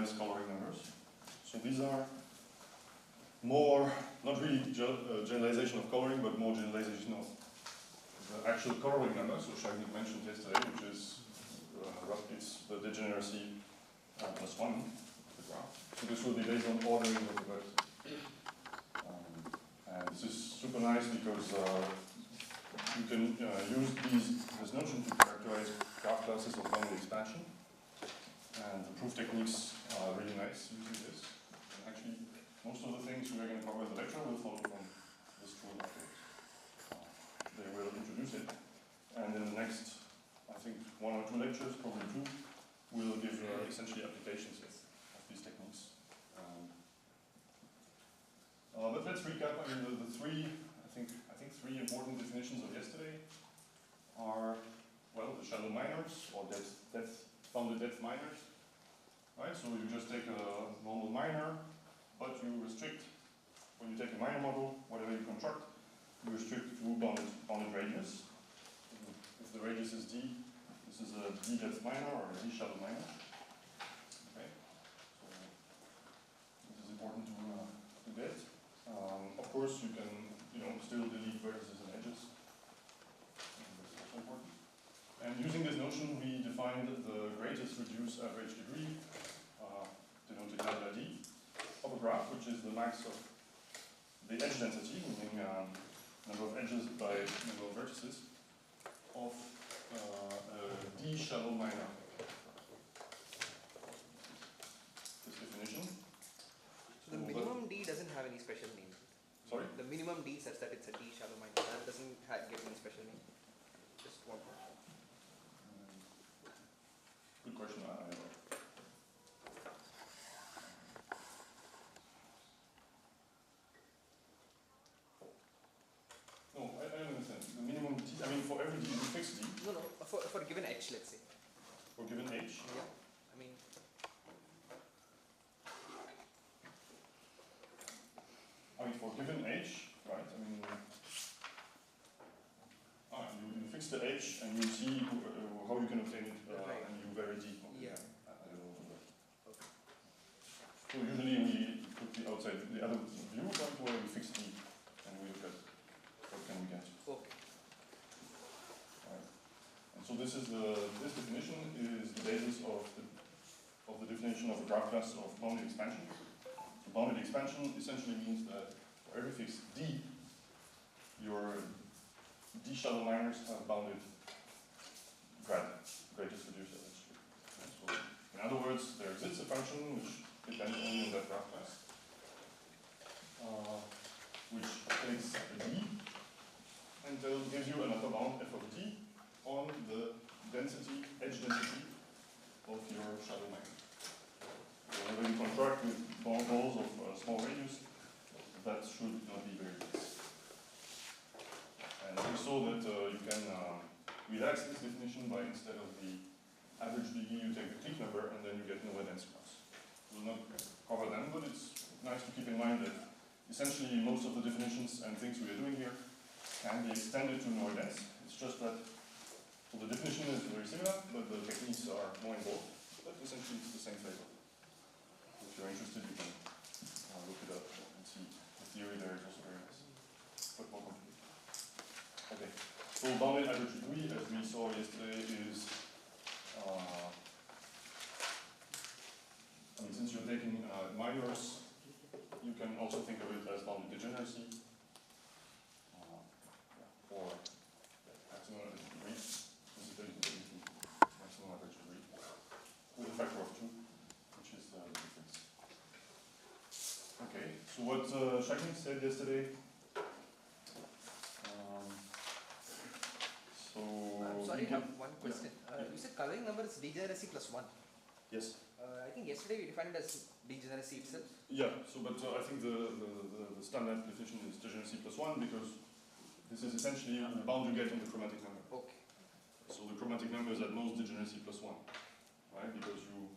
generalized coloring numbers. So these are more, not really generalization of coloring, but more generalization of the actual coloring number. So Shagnik mentioned yesterday, which is roughly the degeneracy plus 1 of the graph. So this will be based on ordering of the vertices. And this is super nice because you can use this notion to characterize graph classes of boundary expansion. And the proof techniques are really nice using this. And actually, most of the things we are going to cover in the lecture will follow from this tool afterwards. They will introduce it. And in the next, I think, 1 or 2 lectures, probably 2, we'll give essentially applications of these techniques. But let's recap. I mean, the three, I think 3 important definitions of yesterday are, well, the shallow minors, or bounded depth minors. Right? So you just take a normal minor, but you restrict, when you take a minor model, whatever you construct, you restrict to bounded radius. If the radius is d, this is a d depth minor or a d shallow minor. Okay? So this is important to get. Of course, you can still delete vertices and edges. And this is also important. And using this notion, we defined the greatest reduced average degree, denoted lambda d, of a graph, which is the max of the edge density, meaning number of edges by number of vertices, of a d shallow minor. This definition. So the minimum d doesn't have any special name. Sorry? The minimum d such that it's a d shallow minor. That doesn't get any special name. Just one. Good question. I don't know. No, I don't understand. The minimum d, I mean, for every d, you fix d. No, for a given h, let's say. For given h? Yeah. I mean. For given h, right? I mean, you fix the h and you see how you can obtain it, right. and you vary d. Okay. Yeah. I don't know. Okay. So usually we put the outside the other viewpoint where we fix d and we look at what can we get. Okay. Right. And so this definition is the basis of the definition of a graph class of bounded expansion. So bounded expansion essentially means that for every fixed d, your d shallow minors have bounded greatest reduced average. So in other words, there exists a function which depends only on that graph class, which takes a d and gives you an upper bound f of d on the density, edge density of your shallow minor. Whenever you contract with balls of small radius, that should not be very big. And we saw that you can relax this definition by instead of the average degree, you take the clique number and then you get Noah dense graphs. We'll not cover them, but it's nice to keep in mind that essentially most of the definitions and things we are doing here can be extended to Noah dense. It's just that so the definition is very similar, but the techniques are more involved. But essentially it's the same flavor. If you're interested, you can look it up and see. The theory there is also very nice, but more complicated. Okay, so bounded average degree, as we saw yesterday, is, since you're taking minors, you can also think of it as bounded degeneracy, or maximum average degree. This is basically maximum average degree, with a factor of 2, which is the difference. Okay, so what Shagnik said yesterday. I'm sorry, I have one question. You said coloring number is degeneracy plus 1. Yes. I think yesterday we defined it as degeneracy itself. Yeah, so but I think the standard definition is degeneracy plus 1 because this is essentially the bound you get on the chromatic number. Okay. So the chromatic number is at most degeneracy plus 1, right? Because you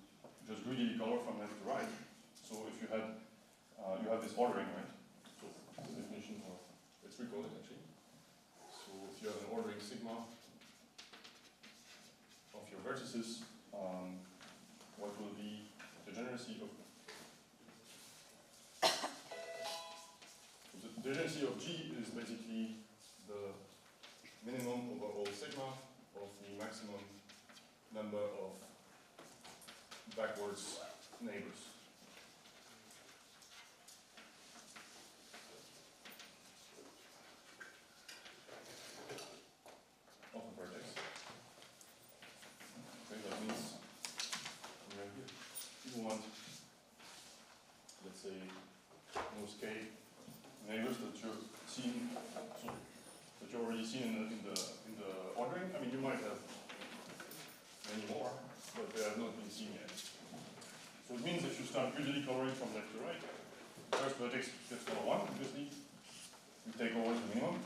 just greedily color from left to right. So if you had, you have this ordering, right? So the definition of, let's recall it actually. So if you have an ordering sigma of your vertices, what will be degeneracy? degeneracy of the degeneracy of G is basically the minimum over all sigma of the maximum number of backwards neighbors. Of a vertex. Okay, that means right here. You want, let's say, most k neighbors that you're seeing, so that you already seen in the ordering. I mean, you might have many more, but they have not been seen yet. So it means if you start greedily coloring from left to right, first vertex gets color 1, obviously. You take always the minimum.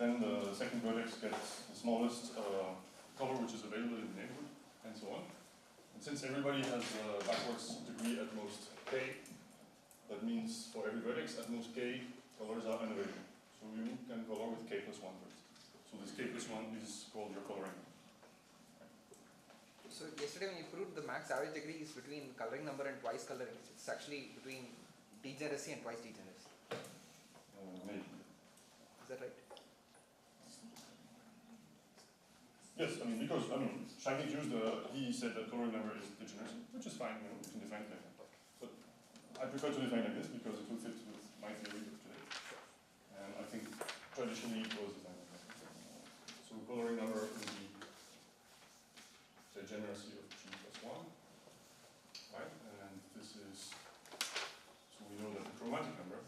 Then the second vertex gets the smallest color which is available in the neighborhood, and so on. And since everybody has a backwards degree at most k, that means for every vertex at most k colors are unavailable. So you can color with k plus 1 vertex. So this k plus 1 is called your coloring. So yesterday when you proved the max average degree is between coloring number and twice coloring, it's actually between degeneracy and twice degeneracy. Maybe. Is that right? Yes, I mean, because, Shaggy used he said that coloring number is degeneracy, which is fine, you can define it like that. But I prefer to define like this because it will fit with my theory of today. And I think traditionally it was designed like that. So coloring number will be the degeneracy of G plus 1, right? And this is, so we know that the chromatic number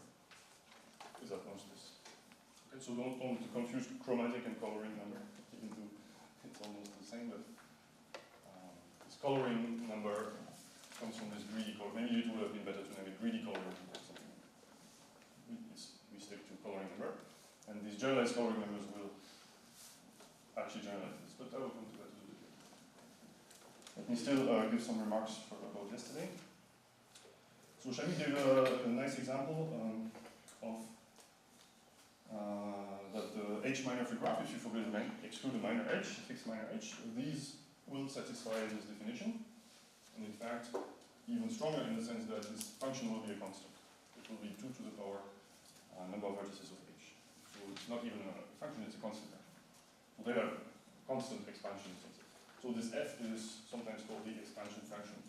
is at most this. Okay, so don't confuse chromatic and coloring number, even though it's almost the same, but this coloring number comes from this greedy color. Maybe it would have been better to name it greedy coloring or something. We stick to coloring number, and these generalized coloring numbers will actually generalize this, but I will come to that a little bit later. Let me still give some remarks about yesterday. So shall we give a nice example of that the H minor of the graph, if you exclude a minor H, fixed minor H, these will satisfy this definition. And in fact, even stronger in the sense that this function will be a constant. It will be 2 to the power number of vertices of H. So it's not even a function, it's a constant function. So they have constant expansion. So this F is sometimes called the expansion function.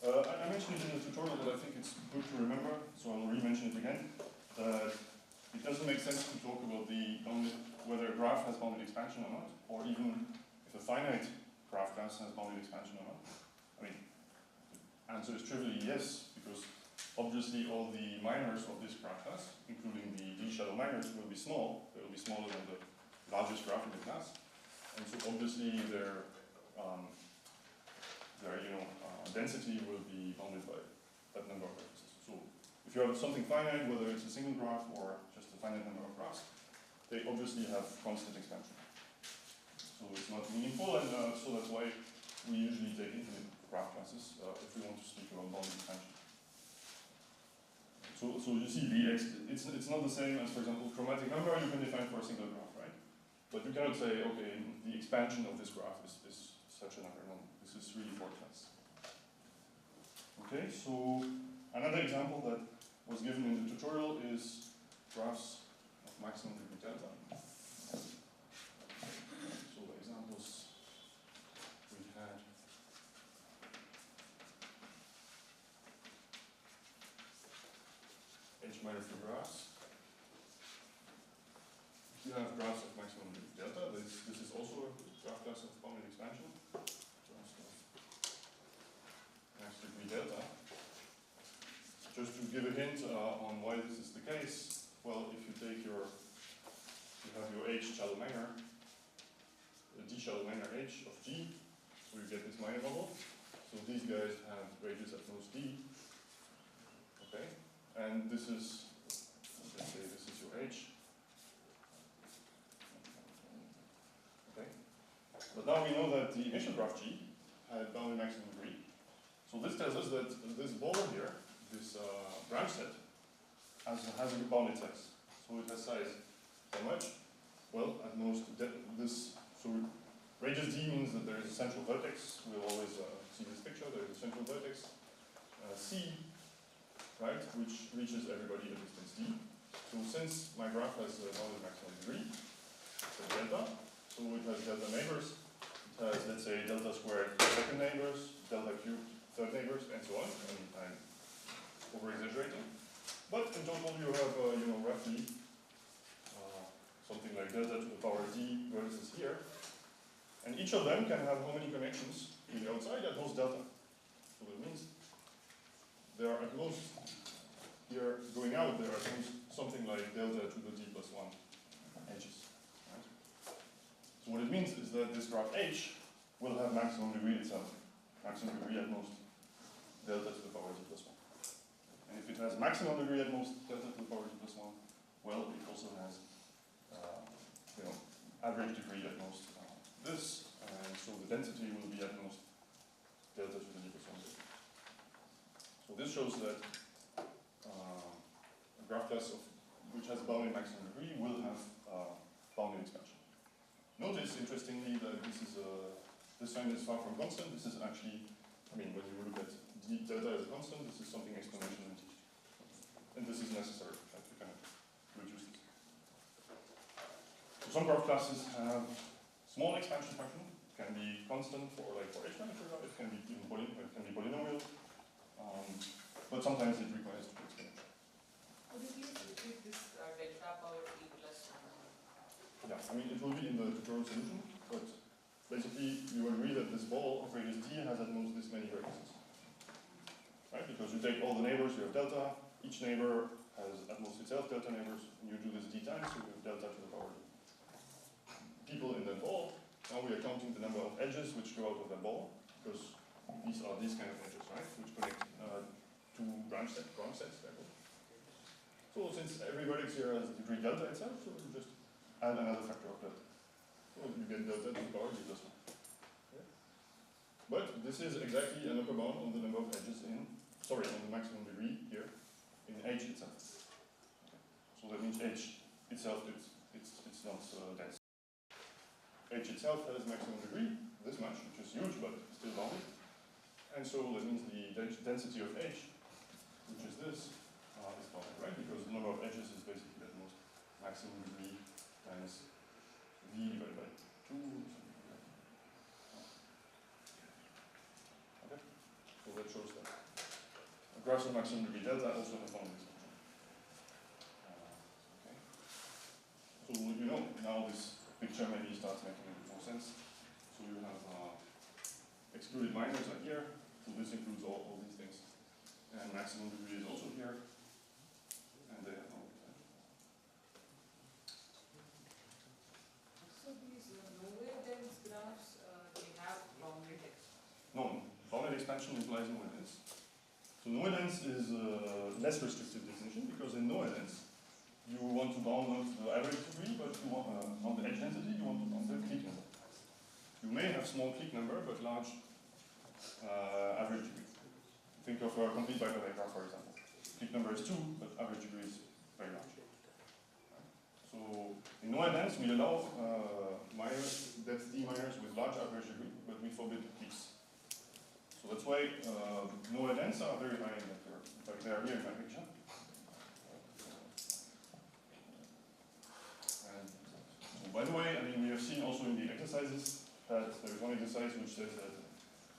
I mentioned it in the tutorial, but I think it's good to remember, so I'll re-mention it again, that it doesn't make sense to talk about whether a graph has bounded expansion or not, or even if a finite graph class has bounded expansion or not. I mean, the answer is trivially yes, because obviously all the minors of this graph class, including the D shadow minors, will be small. They will be smaller than the largest graph in the class. And so obviously their density will be bounded by that number of vertices. So if you have something finite, whether it's a single graph or just a finite number of graphs, they obviously have constant expansion. So it's not meaningful, and so that's why we usually take infinite graph classes if we want to speak about bounded expansion. So you see, it's not the same as, for example, chromatic number you can define for a single graph, right? But you cannot say, okay, the expansion of this graph is such a number. No, this is really for class. Okay, so another example that was given in the tutorial is graphs of maximum degree delta. So the examples we had H minus the graphs. You have graphs of maximum degree delta. This is also a graph class of bounded expansion. Max degree delta. Just to give a hint on why this is the case, well, if you take you have your H shallow minor, the D shallow minor H of G, so you get this minor bubble. So these guys have radius at most D. Okay, and this is, let's say this is your H. Okay, but now we know that the initial graph G had bounded maximum degree. So this tells us that this border here, this branch set, has a bounded size. So it has size how much? Well, at most this. So radius d means that there is a central vertex. We'll always see this picture. There is a central vertex c, right, which reaches everybody at distance d. So since my graph has a bounded maximum degree, so delta, so it has delta neighbors. It has, let's say, delta squared second neighbors, delta cubed third neighbors, and so on. And I'm over-exaggerating. But in total, you have, roughly something like delta to the power d vertices here. And each of them can have how many connections to the outside? At most delta. So that means there are at most, here going out, there are at most something like delta to the d plus 1 edges. Right? So what it means is that this graph H will have maximum degree itself. Maximum degree at most delta to the power d plus 1. And if it has maximum degree at most delta to the power d plus 1, well, it also has average degree at most this, and so the density will be at most delta to the d plus 1. So this shows that a graph class which has bounded maximum degree will have bounded expansion. Notice, interestingly, that this sign is far from constant. This is actually, when you look at d delta as a constant, this is something exponential indeed. And this is necessary, right, to kind of reduce this. So some graph classes have small expansion function. It can be constant for H prime, for example. It can be polynomial. But sometimes it requires to be exponential. Could you please repeat this delta power d plus 1? Yeah, it will be in the tutorial solution, but basically you agree that this ball of radius d has at most this many vertices. Right? Because you take all the neighbors, you have delta. Each neighbor has at most itself delta neighbors, and you do this d times, so you have delta to the power d. People in that ball, now we are counting the number of edges which go out of that ball, because these are these kind of edges, right, which connect two branch sets. So since every vertex here has a degree delta itself, so you just add another factor of delta. So you get delta to the power d plus 1. Okay. But this is exactly an upper bound on the number of edges on the maximum degree here in H itself. Okay. So that means H itself, it's not dense. H itself has maximum degree, this much, which is huge, but still bounded. And so that means the density of H, which is this, is bounded, right? Because the number of edges is basically at most maximum degree times V divided by 2, something like that. Okay? So that shows that. Graphs of maximum degree delta also have bounded expansion. Okay. So now this picture maybe starts making a bit more sense. So you have excluded minors are here, so this includes all these things. And maximum degree is also here, and they have no expansion. So these nowhere dense graphs, they have bounded expansion? No, bounded expansion implies nowhere dense. So nowhere dense is a less restrictive definition, because in nowhere dense, you want to bound not the average degree, but you want not the edge density, you want to bound the clique number. You may have small clique number, but large average degree. Think of a complete bipolar graph, for example. Clique number is 2, but average degree is very large. So in nowhere dense, we allow minors, depth d minors with large average degree, but we forbid cliques. So that's why nowhere dense are very high in that curve. In fact, they are here in my picture. By the way, we have seen also in the exercises that there is one exercise which says that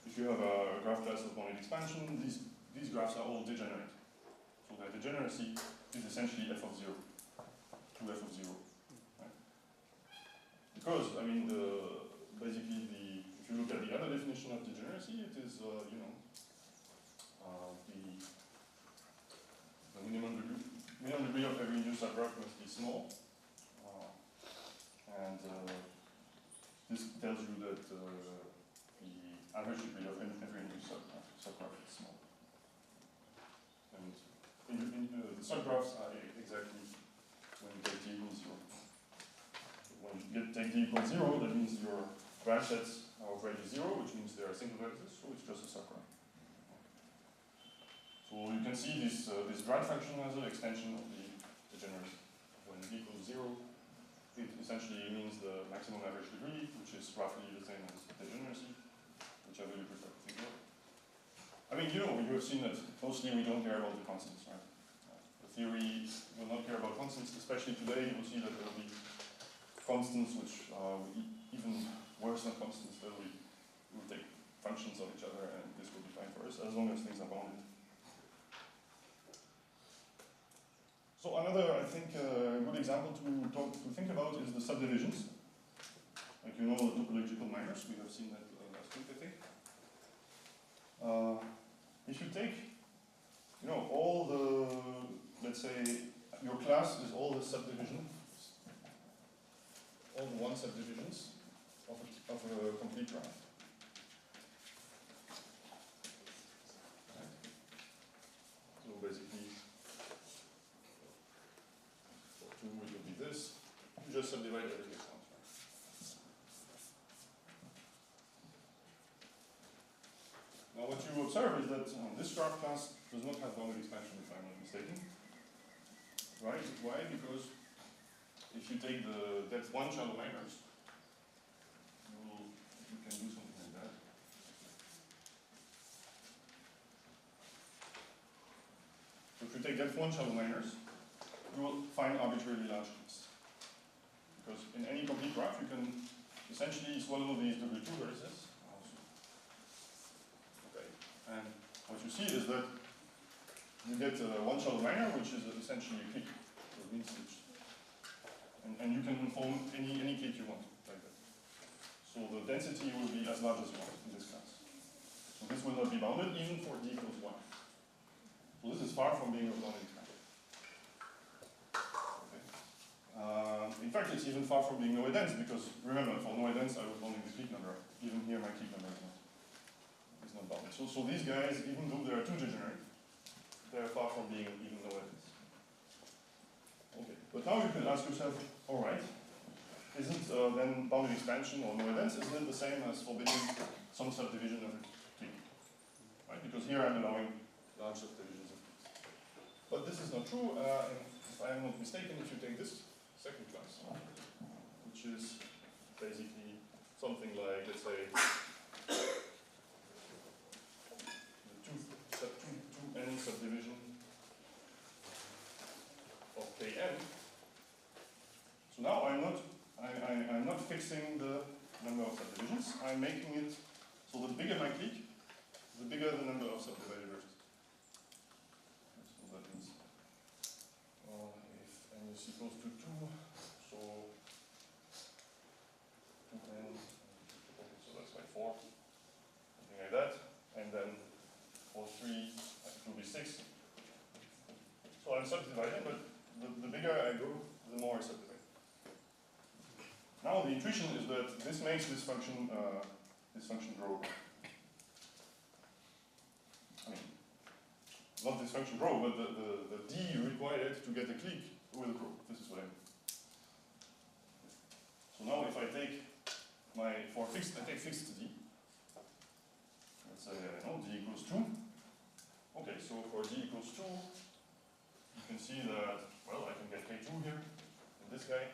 if you have a graph class of bounded expansion, these graphs are all degenerate. So the degeneracy is essentially f of 0 to f of 0. Right? Because, basically, if you look at the other definition of degeneracy, it is, the minimum degree of every new subgraph must be small. And this tells you that the average degree of every new subgraph is small. And the subgraphs are exactly when you take d equals 0. When you take d equals 0, that means your branch sets are of radius 0, which means they are single vertices, so it's just a subgraph. So So you can see this grad function as an extension of the degeneracy. When d equals 0, it essentially means the maximum average degree, which is roughly the same as degeneracy, whichever you prefer to think of. I mean, you have seen that mostly we don't care about the constants, right? The theory will not care about constants, especially today. You'll see that there will be constants which are even worse than constants. We will take functions of each other, and this will be fine for us as long as things are bounded. So another, I think, good example to think about is the subdivisions. Like the topological minors. We have seen that last week, I think. If you take, all the, let's say, your class is all the subdivisions, all the one subdivisions of a complete graph. Right. So basically, for 2 it will be this. You just subdivide everything once. Now what you observe is that this graph class does not have bounded expansion, if I'm not mistaken. Right? Why? Because if you take the depth 1 shallow minors, you can do something like that. So if you take depth 1 shallow minors, you will find arbitrarily large cliffs. Because in any complete graph, you can essentially swallow these W2 vertices. And what you see is that you get 1 shallow minor, which is essentially a clique. So it means and you can form any clique you want, like that. So the density will be as large as you want in this class. So this will not be bounded even for d equals 1. So this is far from being a bounded expansion. Okay. In fact, it's even far from being Noe dense, because remember, for Noe dense, I was bounding the clique number. Even here, my clique number is not bounded. So these guys, even though they are too degenerate, they are far from being even Noe dense. Okay, but now you can ask yourself, all right, isn't then bounded expansion or Noe dense, isn't it the same as forbidding some subdivision of a clique? Right? Because here I'm allowing large subdivisions of cliques. But this is not true, and if I am not mistaken, if you take this second class, which is basically something like, let's say, the 2n subdivision of Kn. So now I'm not fixing the number of subdivisions. I'm making it so the bigger my clique, the bigger the number of subdivided vertices. So that means if n is equals to 2, so 2n, so that's like 4, something like that, and then for 3, it will be 6. So I'm subdividing, but the bigger I go, the more I subdivide. Now the intuition is that this makes this function grow. I mean, not this function grow, but the d required to get the clique will grow. This is what I mean. So now if I take I take fixed d. Let's say d equals 2. Okay, so for d equals 2, you can see that, well, I can get k2 here, and this guy.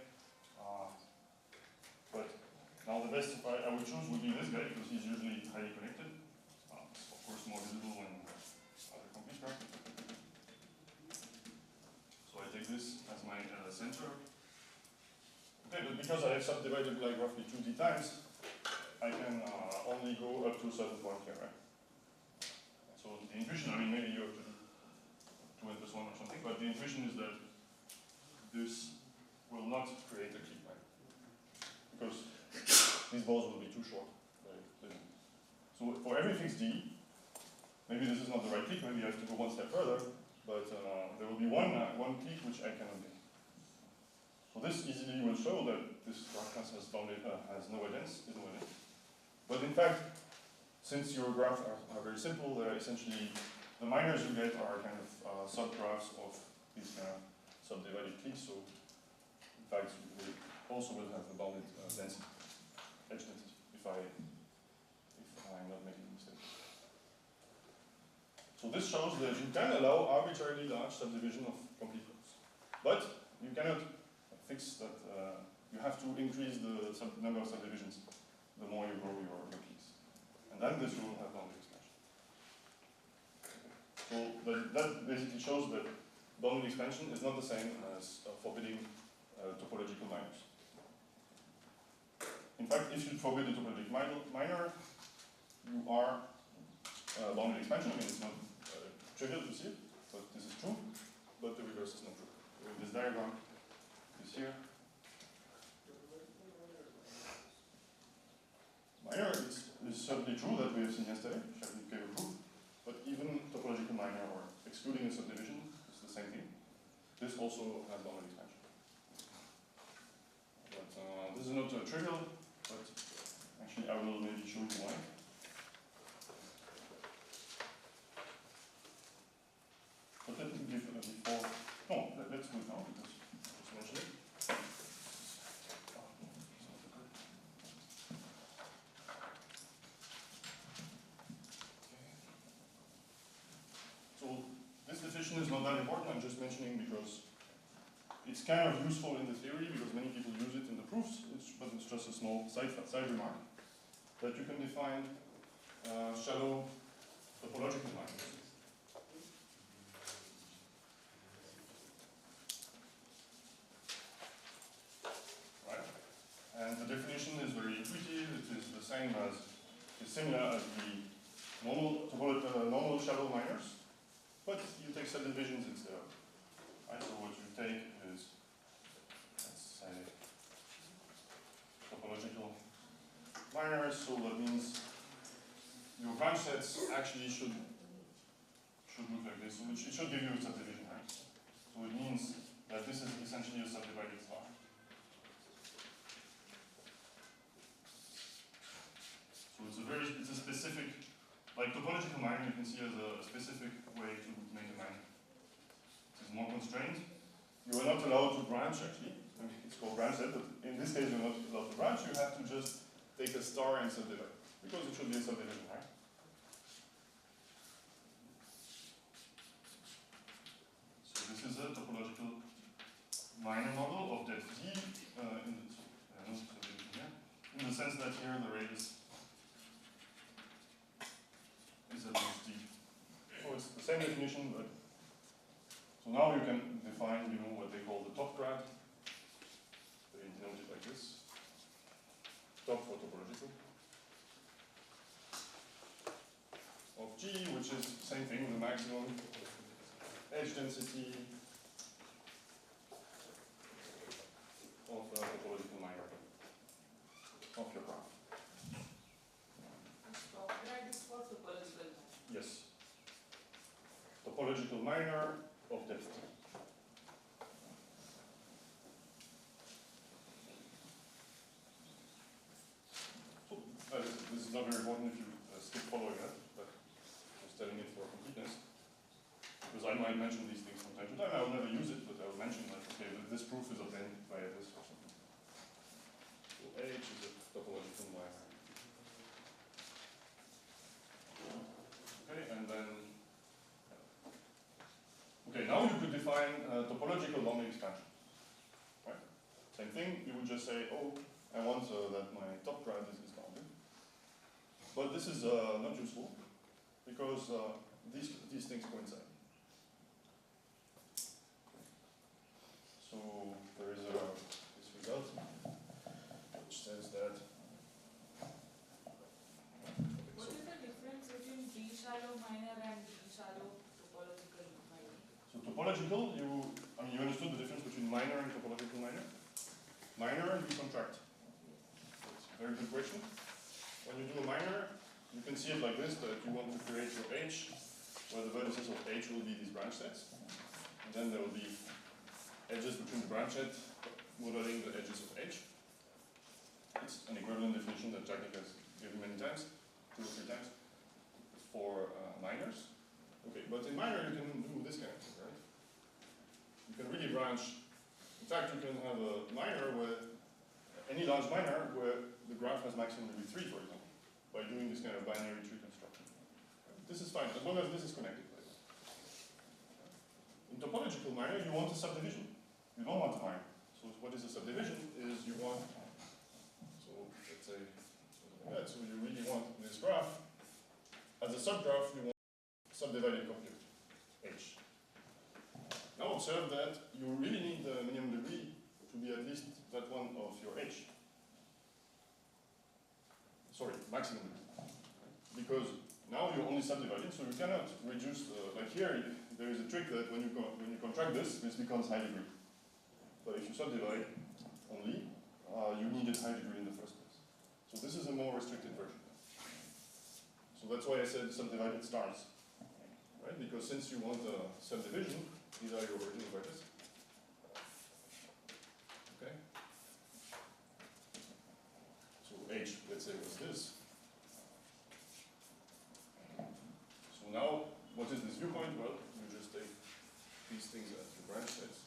But now the best I would choose would be this guy, because he's usually highly connected. Of course, more visible in other complete graph. So I take this as my center. Okay, but because I have subdivided like roughly 2d times, I can only go up to a certain point here, right? So the intuition, I mean, maybe you have to do 2n plus 1 or something, but the intuition is that this will not create a clique, right? Because these balls will be too short. So for every fixed d, maybe this is not the right clique, maybe I have to go one step further, but there will be one clique which I cannot get. So this easily will show that this graph class has Noe dense, is Noe dense. But in fact, since your graphs are very simple, they're essentially, the minors you get are kind of subgraphs of these kind of subdivided cliques, so in fact we also will have the bounded density, edge density, if I'm not making a mistake. So this shows that you can allow arbitrarily large subdivision of complete groups. But you cannot fix that, you have to increase the number of subdivisions the more you grow your keys. And then this will have boundary expansion. So that basically shows that boundary expansion is not the same as forbidding topological minors. In fact, if you forbid a topological minor, you are boundary expansion. I mean, it's not trivial to see it, but this is true, but the reverse is not true. In this diagram, this here, minor is certainly true that we have seen yesterday, Shapley gave a proof, but even topological minor or excluding a subdivision is the same thing. This also has boundary expansion. But this is not trivial, but actually I will maybe show you why. But let me give before. No, let's do it now because I just mentioned it. So this definition is not that important. I'm just mentioning because it's kind of useful in the theory because many people use it in the proofs. But it's just a small side remark that you can define shallow topological minors. And the definition is very intuitive. It is the same as, it's similar as the normal shallow minors, but you take subdivisions instead of. Right? So what you take is, let's say, topological minors. So that means your branch sets actually should look like this. So it should give you a subdivision, right? So it means that this is essentially a subdivided star. So it's a specific, like topological minor you can see as a specific way to make a minor. It is more constrained. You are not allowed to branch actually. I mean, it's called branch set, but in this case you're not allowed to branch. You have to just take a star and subdivide. Because it should be a subdivision, right? So this is a topological minor model of depth D in the sense that here the radius is at least D. So it's the same definition, but so now you can define, what they call the top grad. They denote it like this. Top for topological. Of G, which is the same thing, the maximum edge density of a topological minor of your graph. Top grad is for topological minor. Yes. Topological minor of depth. So, this is not very important if you skip following that, but just telling it for completeness. Because I might mention these things from time to time. I will never use it, but I will mention that, okay, this proof is obtained by this or something. So H is a topological minor. Okay, and then, okay, now you could define topological boundary expansion. Right? Same thing, you would just say, oh, I want that my top grad is bounded. But this is not useful because these things coincide. So there is this result which says that. What is the difference between D shallow minor and D shallow topological minor? So topological, you understood the difference between minor and topological minor? Minor, you contract. That's a very good question. When you do a minor, you can see it like this, that you want to create your H, where the vertices of H will be these branch sets. And then there will be edges between the branch set, modeling the edges of H. It's an equivalent definition that Jackie has given many times, 2 or 3 times, for minors. Okay, but in minor you can do this kind of thing, right? You can really branch. In fact, you can have a minor where, any large minor where the graph has maximum degree 3, for example, by doing this kind of binary tree construction. This is fine, as long as this is connected. In topological minor, you want a subdivision. You don't want a minor. So what is a subdivision? Is you want, so let's say, something like that. So you really want this graph, as a subgraph, you want subdivided copy of H. Now observe that you really need the minimum degree to be at least that one of your H. Sorry, maximum degree. Because now you're only subdividing, so you cannot reduce like here, there is a trick that when you contract this becomes high degree. But if you subdivide only, you needed high degree in the first place. So this is a more restricted version. So that's why I said subdivided stars. Right? Because since you want a subdivision, these are your original vertices. Okay? So H, let's say, was this. So now, what is this viewpoint? Well, you just take these things as your branch sets.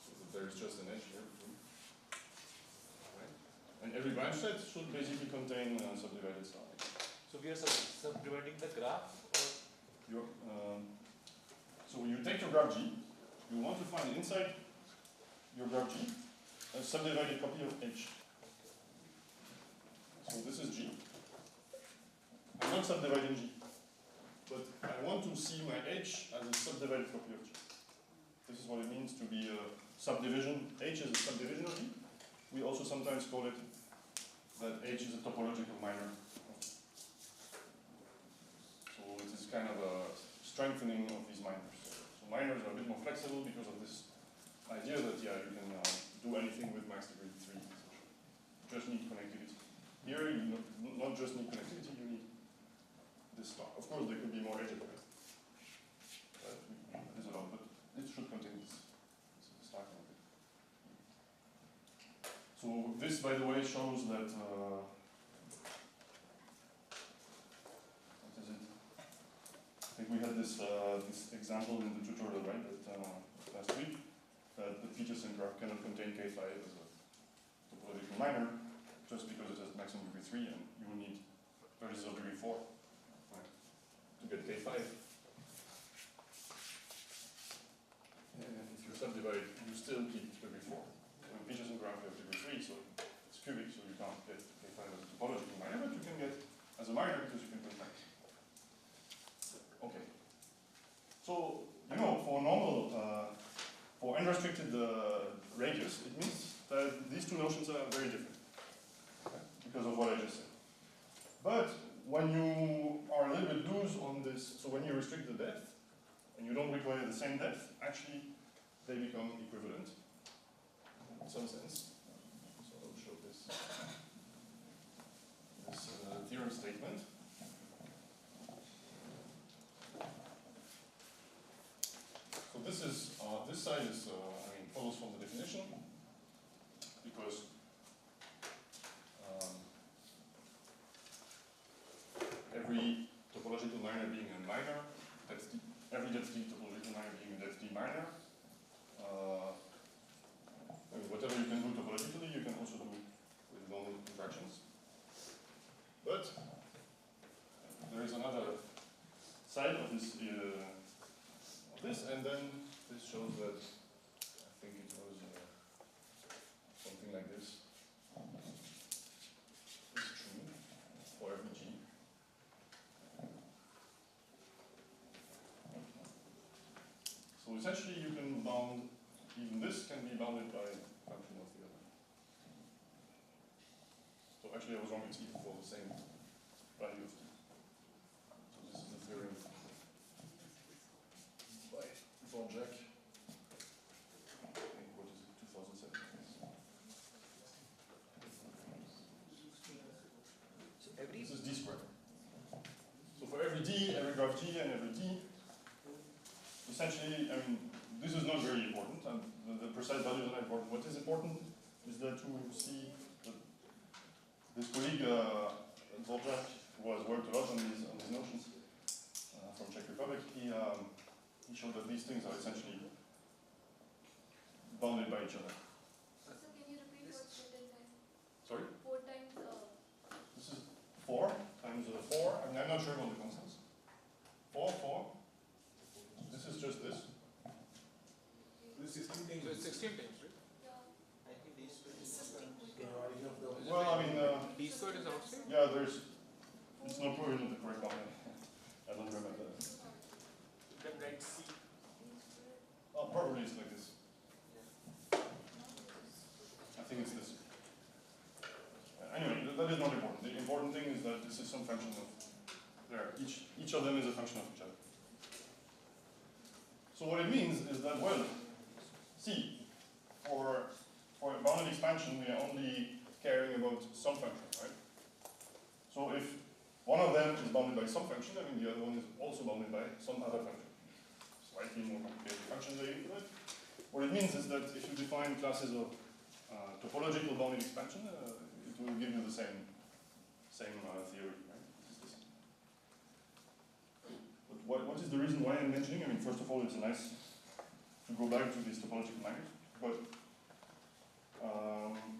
So that there is just an edge here between. Right? And every branch set should basically contain a subdivided star. So we are subdividing the graph, or so you take your graph G, you want to find inside your graph G a subdivided copy of H. So this is G. I'm not subdividing G, but I want to see my H as a subdivided copy of G. This is what it means to be a subdivision. H is a subdivision of G. We also sometimes call it that H is a topological minor. So it is kind of a strengthening of these minors. So minors are a bit more flexible because of this idea that, yeah, you can do anything with max degree 3. You just need connectivity. Here, you not just need connectivity, you need this star. Of course, there could be more edges, right? There's a lot, but it should contain this star connectivity. So this, by the way, shows that I think we had this example in the tutorial, right, that, last week, that the Peterson graph cannot contain K5 as a topological minor, just because it has maximum degree 3, and you will need vertices of degree 4, right, to get K5. And if you subdivide, you still keep degree 4. So in Peterson graph, you have degree 3, so it's cubic, so you can't get K5 as a topological minor, but you can get as a minor because you can contract. Okay. So, you know, for normal, for unrestricted radius, it means that these two notions are very different, okay, because of what I just said. But when you are a little bit loose on this, so when you restrict the depth, and you don't require the same depth, actually, they become equivalent in some sense. So I'll show this theorem statement. So this is this side is follows from the definition, because every topological minor being a minor, every density topological minor being a density minor. Whatever you can do topologically, you can also do with normal contractions. But there is another side of this, and then this shows that I think it was something like this. It's true for every G. So essentially, you can bound, even this can be bounded by a function of the other. So actually, I was wrong, it's even for the same value of T. So this is the theorem by Jack. What is it, 2007? So every This is D squared. So for every D, every graph G, and every D, essentially, this is not very important, and the precise values are not important. What is important is that to see that this colleague, Dvorak, who has worked a lot on these notions from Czech Republic, he showed that these things are essentially bounded by each other. So can you repeat what's written there? Sorry? 4 times This is 4 times 4. I'm not sure about the constants. 4, 4. This is just this. 16 times, right? Yeah. I think these two It's is 16 quick. Well, I mean, D squared is outside? yeah, it's not probably not the correct one. I don't remember that. you can write C. Oh, probably it's like this. I think it's this. Anyway, that is not important. The important thing is that this is some function of there. Each of them is a function of each other. So what it means is that, well, see, for a bounded expansion, we are only caring about some function, right? So if one of them is bounded by some function, I mean the other one is also bounded by some other function. Slightly more complicated functions are used. What it means is that if you define classes of topological bounded expansion, it will give you the same theory, right? But what is the reason why I'm mentioning? I mean, first of all, it's nice to go back to these topological minors, but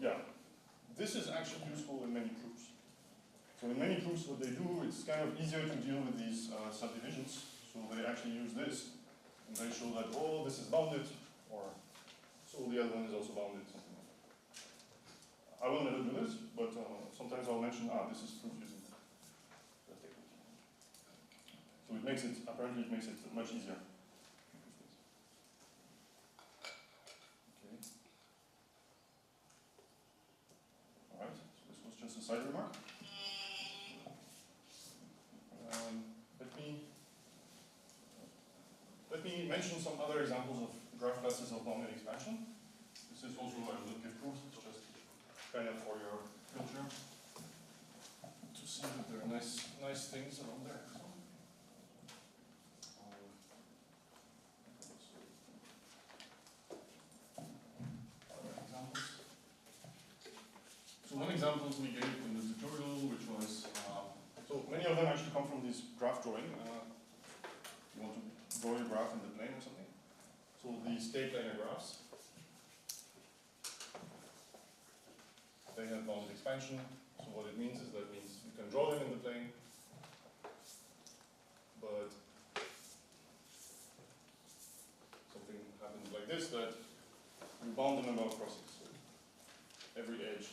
yeah, this is actually useful in many proofs. So in many proofs, what they do, it's kind of easier to deal with these subdivisions. So they actually use this, and they show that, oh, this is bounded, or so the other one is also bounded, something like that. I will never do this, but sometimes I'll mention, this is proof using that technique. So it makes it, apparently it makes it much easier. Okay. Alright, so this was just a side remark. Let me mention some other examples of graph classes of bounded expansion. This is also a little bit proof, it's just kind of for your filter to see that there are nice things around there. Other examples. So one example we gave in the tutorial, which was so many of them actually come from this graph drawing. You want to draw your graph in the plane or something. So these k-planar graphs, they have bounded expansion. So what it means is that means you can draw them in the plane, but something happens like this, that you bound the number of crossings. So every edge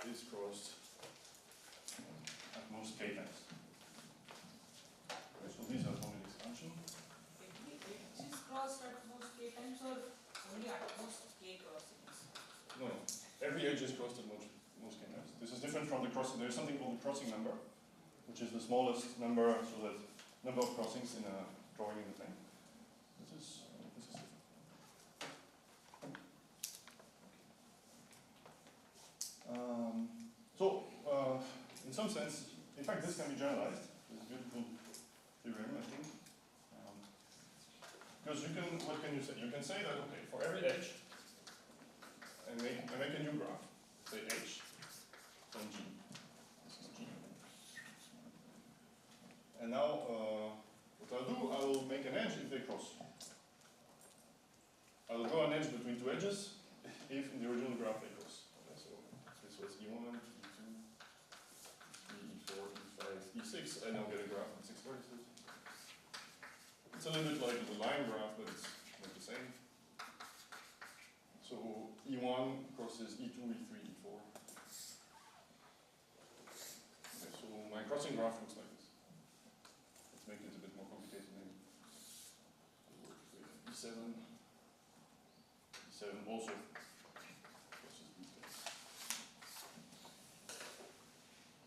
is crossed at most k times. Okay, so these are bounded expansion. It is crossed at most k times or only at most k crossings? No, every edge is crossed at most k times. This is different from the crossing. There is something called the crossing number, which is the smallest number, so that number of crossings in a drawing in the plane. This is different. In some sense, in fact, this can be generalized. It's a beautiful theorem, I think. Because you can, what can you say? You can say that, okay, for every edge, I make a new graph, say h from G. This is G. And now, what I'll do, I will make an edge if they cross. I will draw an edge between two edges if in the original graph they cross. Okay, so this was E1, E2, E3, E4, E5, E6, and I'll get a graph with 6 vertices. It's a little bit like the line graph, but it's not the same. So E1 crosses E2, E3, E4. Okay, so my crossing graph looks like this. Let's make it a bit more complicated maybe. E7. E7 also crosses E7.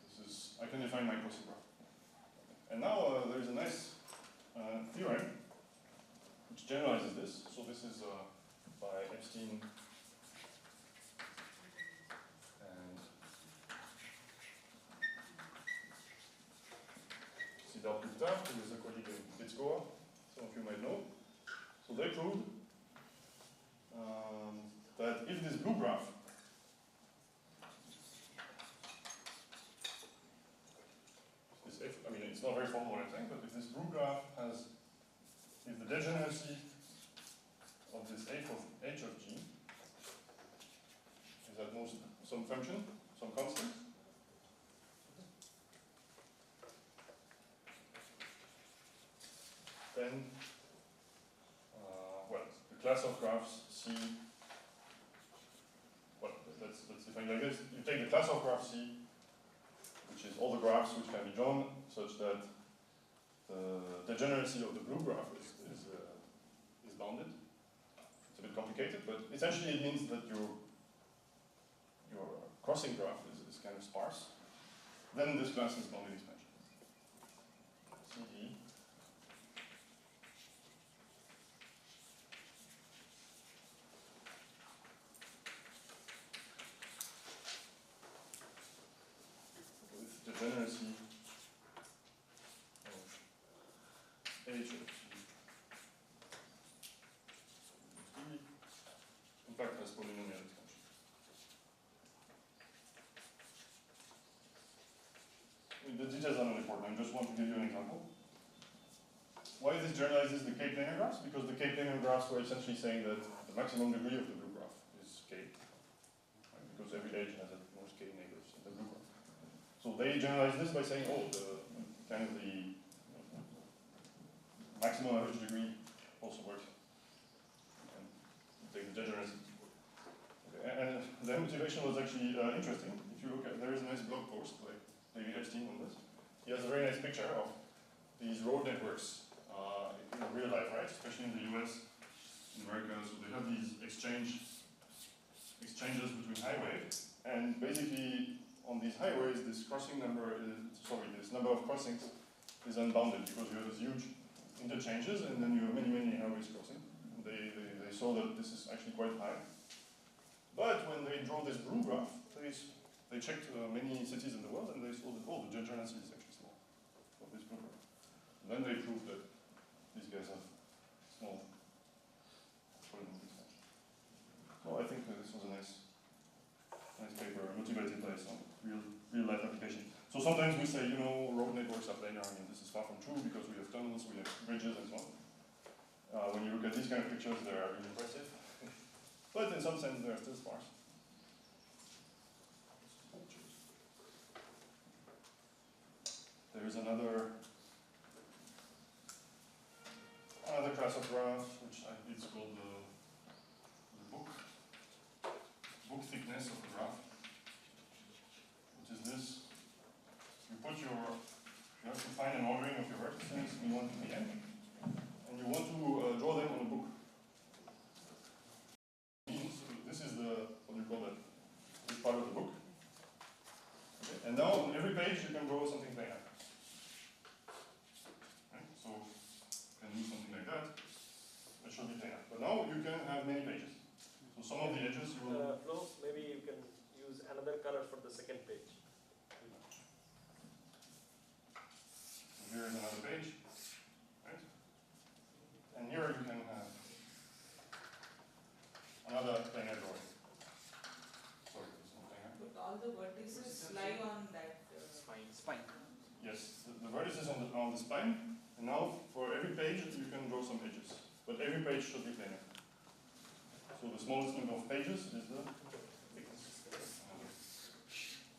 This is, I can define my crossing graph. And now there is a nice theorem which generalizes this. So this is by Epstein and Sidar Gupta, who is a colleague in Bitskoa, some of you might know. So they proved that if this blue graph I mean, it's not very formal what I'm saying, but if this blue graph has, if the degeneracy of this h of G is at most some function, some constant, then, well, the class of graphs C, well, let's define like this. You take the class of graph C, which is all the graphs which can be drawn such that the degeneracy of the blue graph is bounded. It's a bit complicated, but essentially it means that your crossing graph is kind of sparse. Then this class is bounded expansion. CD. With degeneracy of H of C. In fact, has polynomial expansion. The details are not important. I just want to give you an example. Why this generalizes the K-planar graphs? Because the K-planar graphs were essentially saying that the maximum degree of the blue graph is K. Right? Because every edge has at most K neighbors in the blue graph. So they generalize this by saying, oh, the maximum average degree also works. And take the degeneracy. Okay. And the motivation was actually interesting. If you look at, there is a nice blog post by David Epstein on this. He has a very nice picture of these road networks in real life, right? Especially in the US, in America. So they have these exchanges between highways, and basically on these highways, this number of crossings is unbounded because you have these huge interchanges, and then you have many highways crossing. They saw that this is actually quite high. But when they draw this blue graph, they checked many cities in the world, and they saw that, oh, the degeneracy is actually small of this blue graph. And then they proved that these guys have small polynomial expansion. So I think this was a nice paper, motivated by some real life application. So sometimes we say, road networks are planar. I mean, this is far from true because we have tunnels, we have bridges, and so on. When you look at these kind of pictures, they are really impressive. But in some sense, they are still sparse. There is another class of graphs, which it's called the book thickness of the graph, which is this. You have to find an ordering of your vertices in 1 to the n, and you want to draw them on a book. This is what you call this part of the book. Okay. And now on every page you can draw something planar. Right? So you can do something like that. That should be planar. But now you can have many pages. So some of the edges you will. Flo, maybe you can use another color for the second page. Here is another page, right? And here you can have another planar drawing. Sorry, it's not planar. But all the vertices lie on that Spine. Yes, the vertices on the spine, and now for every page you can draw some edges, but every page should be planar. So the smallest number of pages is the thickness.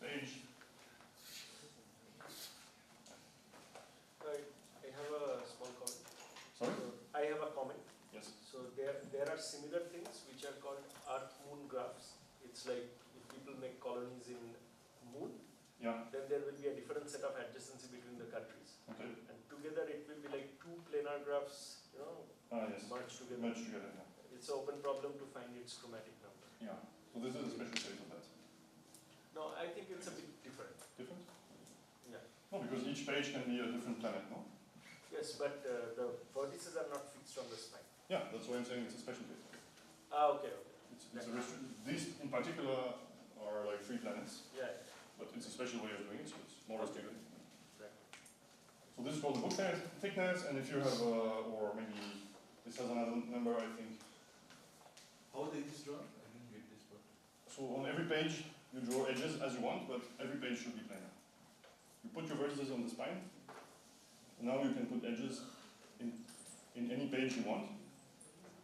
Page. I have a small comment. Sorry? So I have a comment. Yes. So there are similar things which are called Earth-Moon graphs. It's like if people make colonies in moon, Yeah. then there will be a different set of adjacency between the countries. Okay. And together it will be like two planar graphs, Yes. merged together. Merged together. Yeah. It's an open problem to find its chromatic number. Yeah. So this is a special case of that. No, I think it's a bit different. Different? Yeah. No, because each page can be a different planet, no? Yes, but the vertices are not fixed on the spine. Yeah, that's why I'm saying it's a special case. Okay. These in particular are like 3 planets, Yeah. but it's a special way of doing it, so it's more restricted. Right. So this is called the book thickness, and if you have, or maybe this has another number, I think. How is this drawn? I didn't get this part. So on every page, you draw edges as you want, but every page should be planar. You put your vertices on the spine, and now you can put edges in any page you want.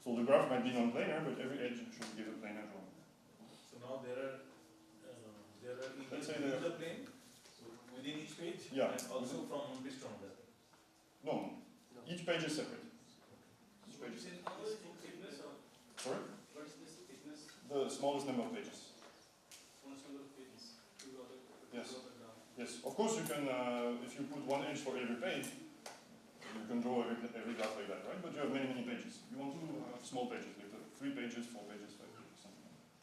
So the graph might be non-planar, but every edge should give a planar drawing. So now there are Let's say in there- the plane, so within each page, Yeah. and also from one page to another. No, each page is separate. Each page is How is it thickness of smallest number of pages. Smallest number of pages to draw the Yes. graph. Yes, of course you can, if you put 1 inch for every page, you can draw every graph like that, right? But you have many, many pages. You want to have small pages, like 3 pages, 4 pages, 5 pages, something like that.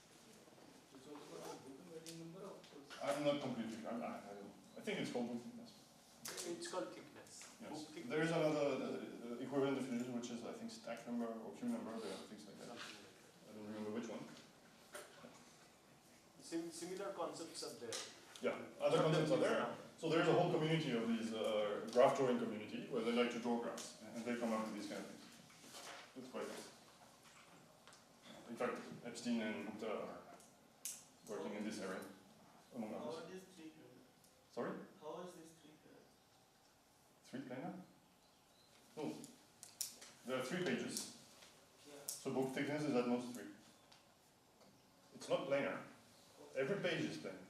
It's also called book writing number of course. I'm not completely, I don't know. I think it's called book thickness. It's called thickness. Yes. Book thickness. There is another equivalent definition, which is, I think, stack number or queue number, there are things like that. Something like that. I don't remember which one. Similar concepts are there. Yeah, other concepts are there. So there's a whole community of these graph drawing community where they like to draw graphs, and they come up with these kind of things. It's quite nice. In fact, Epstein and Gupta are working in this area, among How others. are these three planar? Sorry? How is this three planar? 3 planar? No. There are 3 pages. Yeah. So book thickness is at most 3. It's not planar. Every page is planar.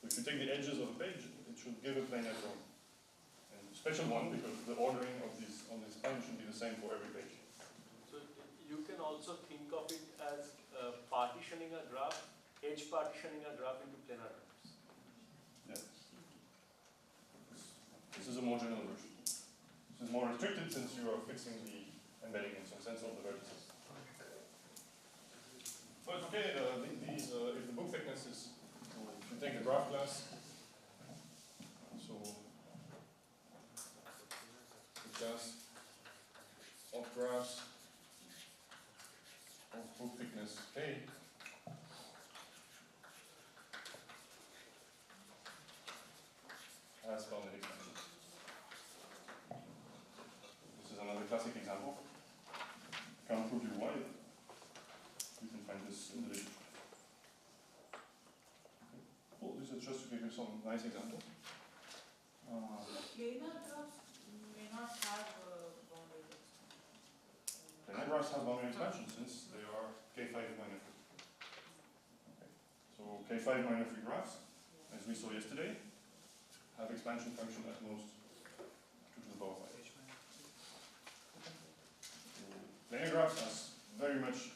So if you take the edges of a page, it should give a planar drawing. And a special one because the ordering of these on this spine should be the same for every page. So you can also think of it as partitioning a graph, edge partitioning a graph into planar graphs. Yes. This is a more general version. This is more restricted since you are fixing the embedding in some sense of the vertices. But okay, if the book thickness is, so if you take the graph class, so the class of graphs of book thickness K has bounded expansion. This is another classic example. Can't prove you why. You can find this in the literature. Okay. Well, this is just to give you some nice example. Planar graphs may not have boundary expansion. Planar graphs have boundary expansion since they are K5 minor 3. Okay. So K5 minor 3 graphs, as we saw yesterday, have expansion function at most 2 to the power 5. So planar graphs has very much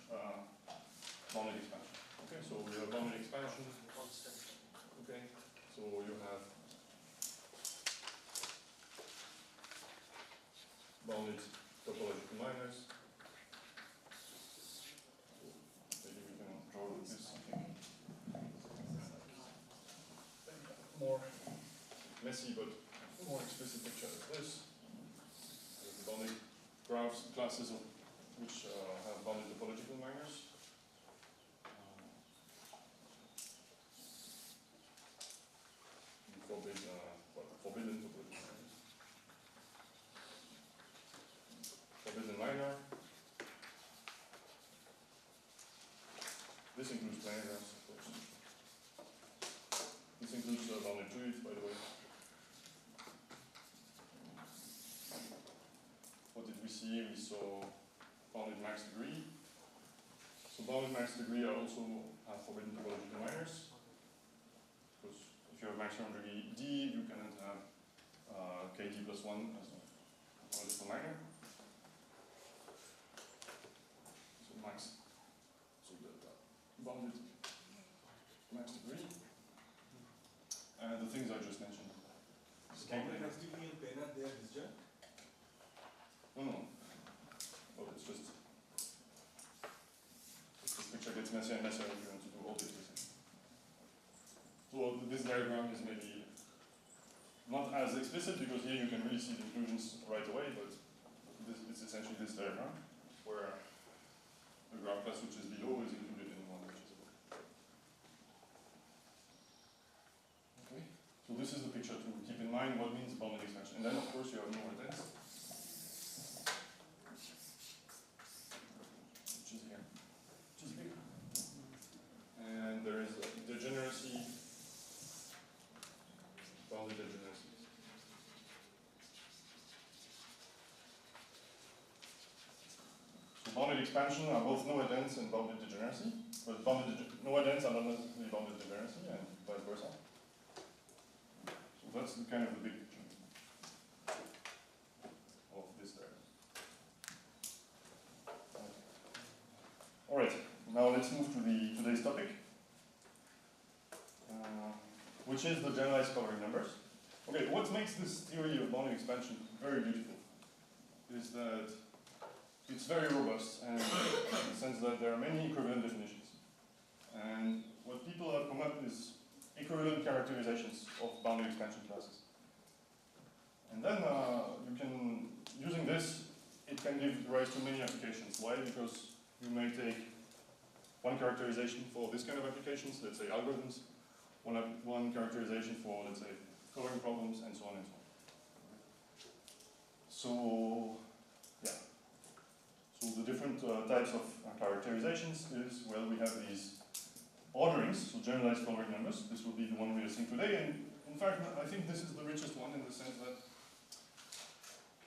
bounded expansion. Okay, so we have bounded expansion. Constant. Okay, so you have bounded topological minors. So maybe we can draw this something more messy but more explicit picture of this. There's the bounded graphs, classes of which have bounded topological minors. Forbidden topological minors. Forbidden minor. This includes planar graphs, of course. This includes bounded truth, by the way. What did we see? We saw bounded max degree. So bounded max degree also have forbidden topological minors. Because if you have maximum degree D, you cannot have KD plus 1 as a topological minor. So max, so the bounded max degree. And the things I just mentioned. Bounded max degree and planar, they are disjunct. No. Well, it's just this picture gets messier and messier if you want to do all this. So this diagram is maybe not as explicit because here you can really see the inclusions right away, but it's essentially this diagram where the graph class which is below is included in one which is above. Okay, so this is the picture to keep in mind what means bounded expansion. And then of course you have more dense, which is here, which is big. And there is degeneracy, bounded degeneracy. So bounded expansion are both Noah dense and bounded degeneracy, but Noah dense are not necessarily bounded degeneracy and vice versa. So that's the kind of the big picture of this there. Okay. All right, now let's move to today's topic, which is the generalized coloring numbers. Okay, what makes this theory of bounding expansion very beautiful is that it's very robust, and in the sense that there are many equivalent definitions. And what people have come up is equivalent characterizations of bounding expansion classes. And then using this, it can give rise to many applications. Why? Because you may take one characterization for this kind of applications, let's say algorithms, one characterization for, let's say, coloring problems, and so on and so on. So, yeah. So the different types of characterizations is, well, we have these orderings, so generalized coloring numbers. This will be the one we are seeing today, and in fact, I think this is the richest one in the sense that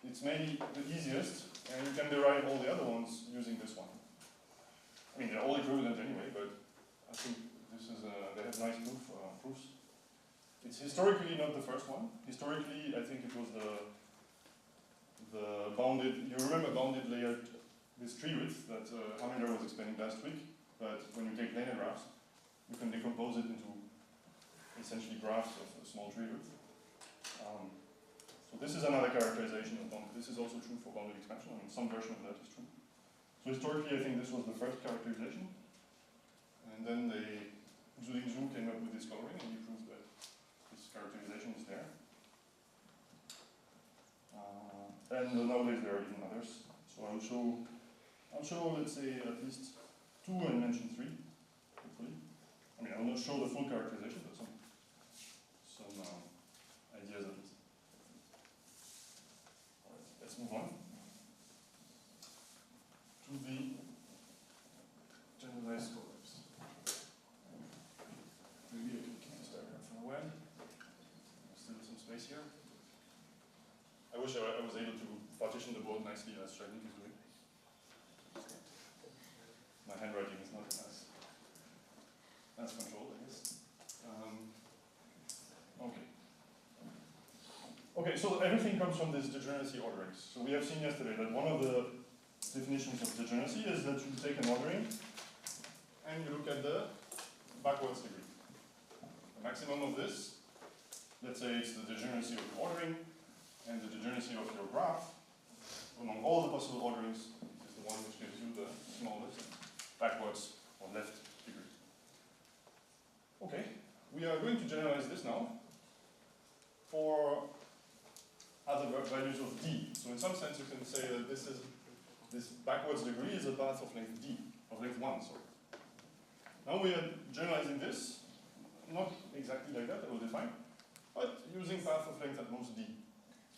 it's maybe the easiest, and you can derive all the other ones using this one. I mean, they're all equivalent anyway, but I think this is they have nice proofs. It's historically not the first one. Historically, I think it was the bounded. You remember bounded layered this tree width that Haminder was explaining last week. But when you take linear graphs, you can decompose it into essentially graphs of a small tree width. So this is another characterization of bounded. This is also true for bounded expansion. I mean, some version of that is true. So historically, I think this was the first characterization. And then Zhu came up with this coloring, and he proved that this characterization is there. And nowadays there are even others. So I'll show, let's say, at least two and mention three, hopefully. I mean, I will not show the full characterization, but some ideas at least. All right, let's move on to the generalized colors. Maybe I can keep this diagram for a while. Still some space here. I wish I was able to partition the board nicely as Shagnik is doing. My handwriting is not as controlled, I guess. Okay. Okay, so everything comes from this degeneracy orderings. So we have seen yesterday that one of the definitions of degeneracy is that you take an ordering and you look at the backwards degree. The maximum of this, let's say it's the degeneracy of the ordering and the degeneracy of your graph. Among all the possible orderings, is the one which gives you the smallest backwards or left degree. Okay, we are going to generalize this now for other values of d. So in some sense you can say that this backwards degree is a path of length d, of length 1, sorry. Now we are generalizing this, not exactly like that, I will define, but using path of length at most d.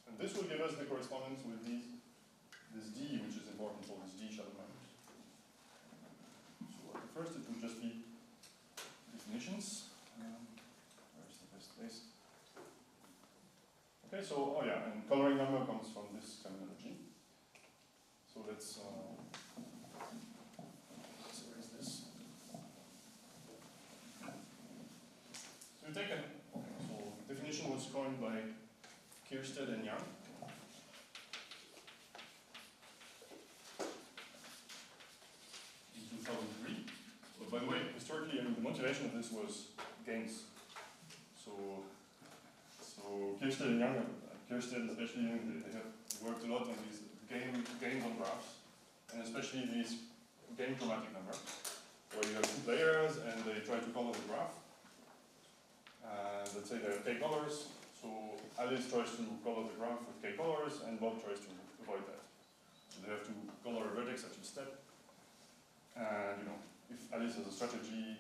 And this will give us the correspondence with this d, which is important for this d shadow minus. So at the first it will just be definitions. Where's the best place? Okay, so, oh yeah, and coloring number comes from this terminology. So let's erase this. So we take an, okay, so definition was coined by Kierstead and Young. In 2003. But by the way, historically, I mean, the motivation of this was games. So Kierstead and Young, Kierstead especially, they have worked a lot on these games on graphs, and especially these game chromatic number, where you have two players and they try to color the graph. And let's say there are k colors, so Alice tries to color the graph with k colors, and Bob tries to avoid that. So they have to color a vertex at each step. And if Alice has a strategy,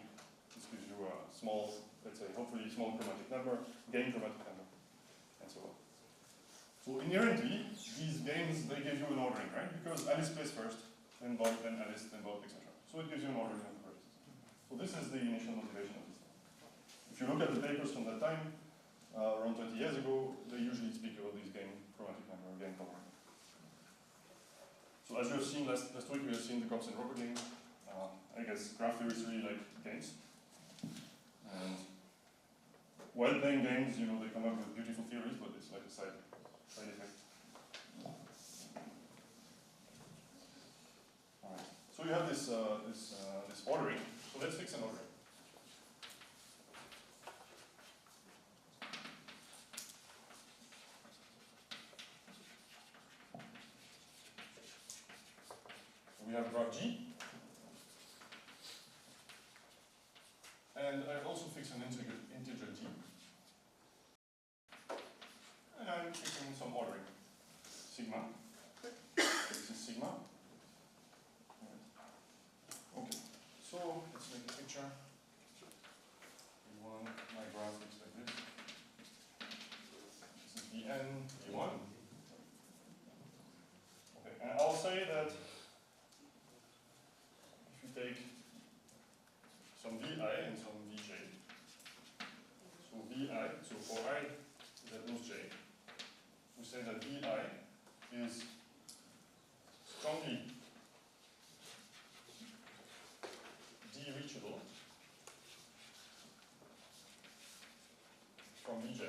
this gives you a small, let's say, hopefully small chromatic number, game chromatic number, and so on. So inherently, these games, they give you an ordering, right? Because Alice plays first, then Bob, then Alice, then Bob, etc. So it gives you an ordering of the vertices. So this is the initial motivation of this. If you look at the papers from that time, around 20 years ago, they usually speak about these game chromatic number, game coloring. So as you have seen last week, we have seen the cops and Robert game. I guess graph theory is really like games. And while playing games, they come up with beautiful theories, but it's like a side effect. Alright. So So you have this ordering. So let's fix an ordering. So we have graph G. And I also fix an integer G. And I'm fixing some ordering. Sigma. This is sigma. Okay, so let's make a picture. V1, my graph looks like this. This is Vn, V1. Okay, and I'll say that if you take some Vi and some Vj, so Vi, so for I that knows j, we say that Vi is strongly de-reachable from Vj.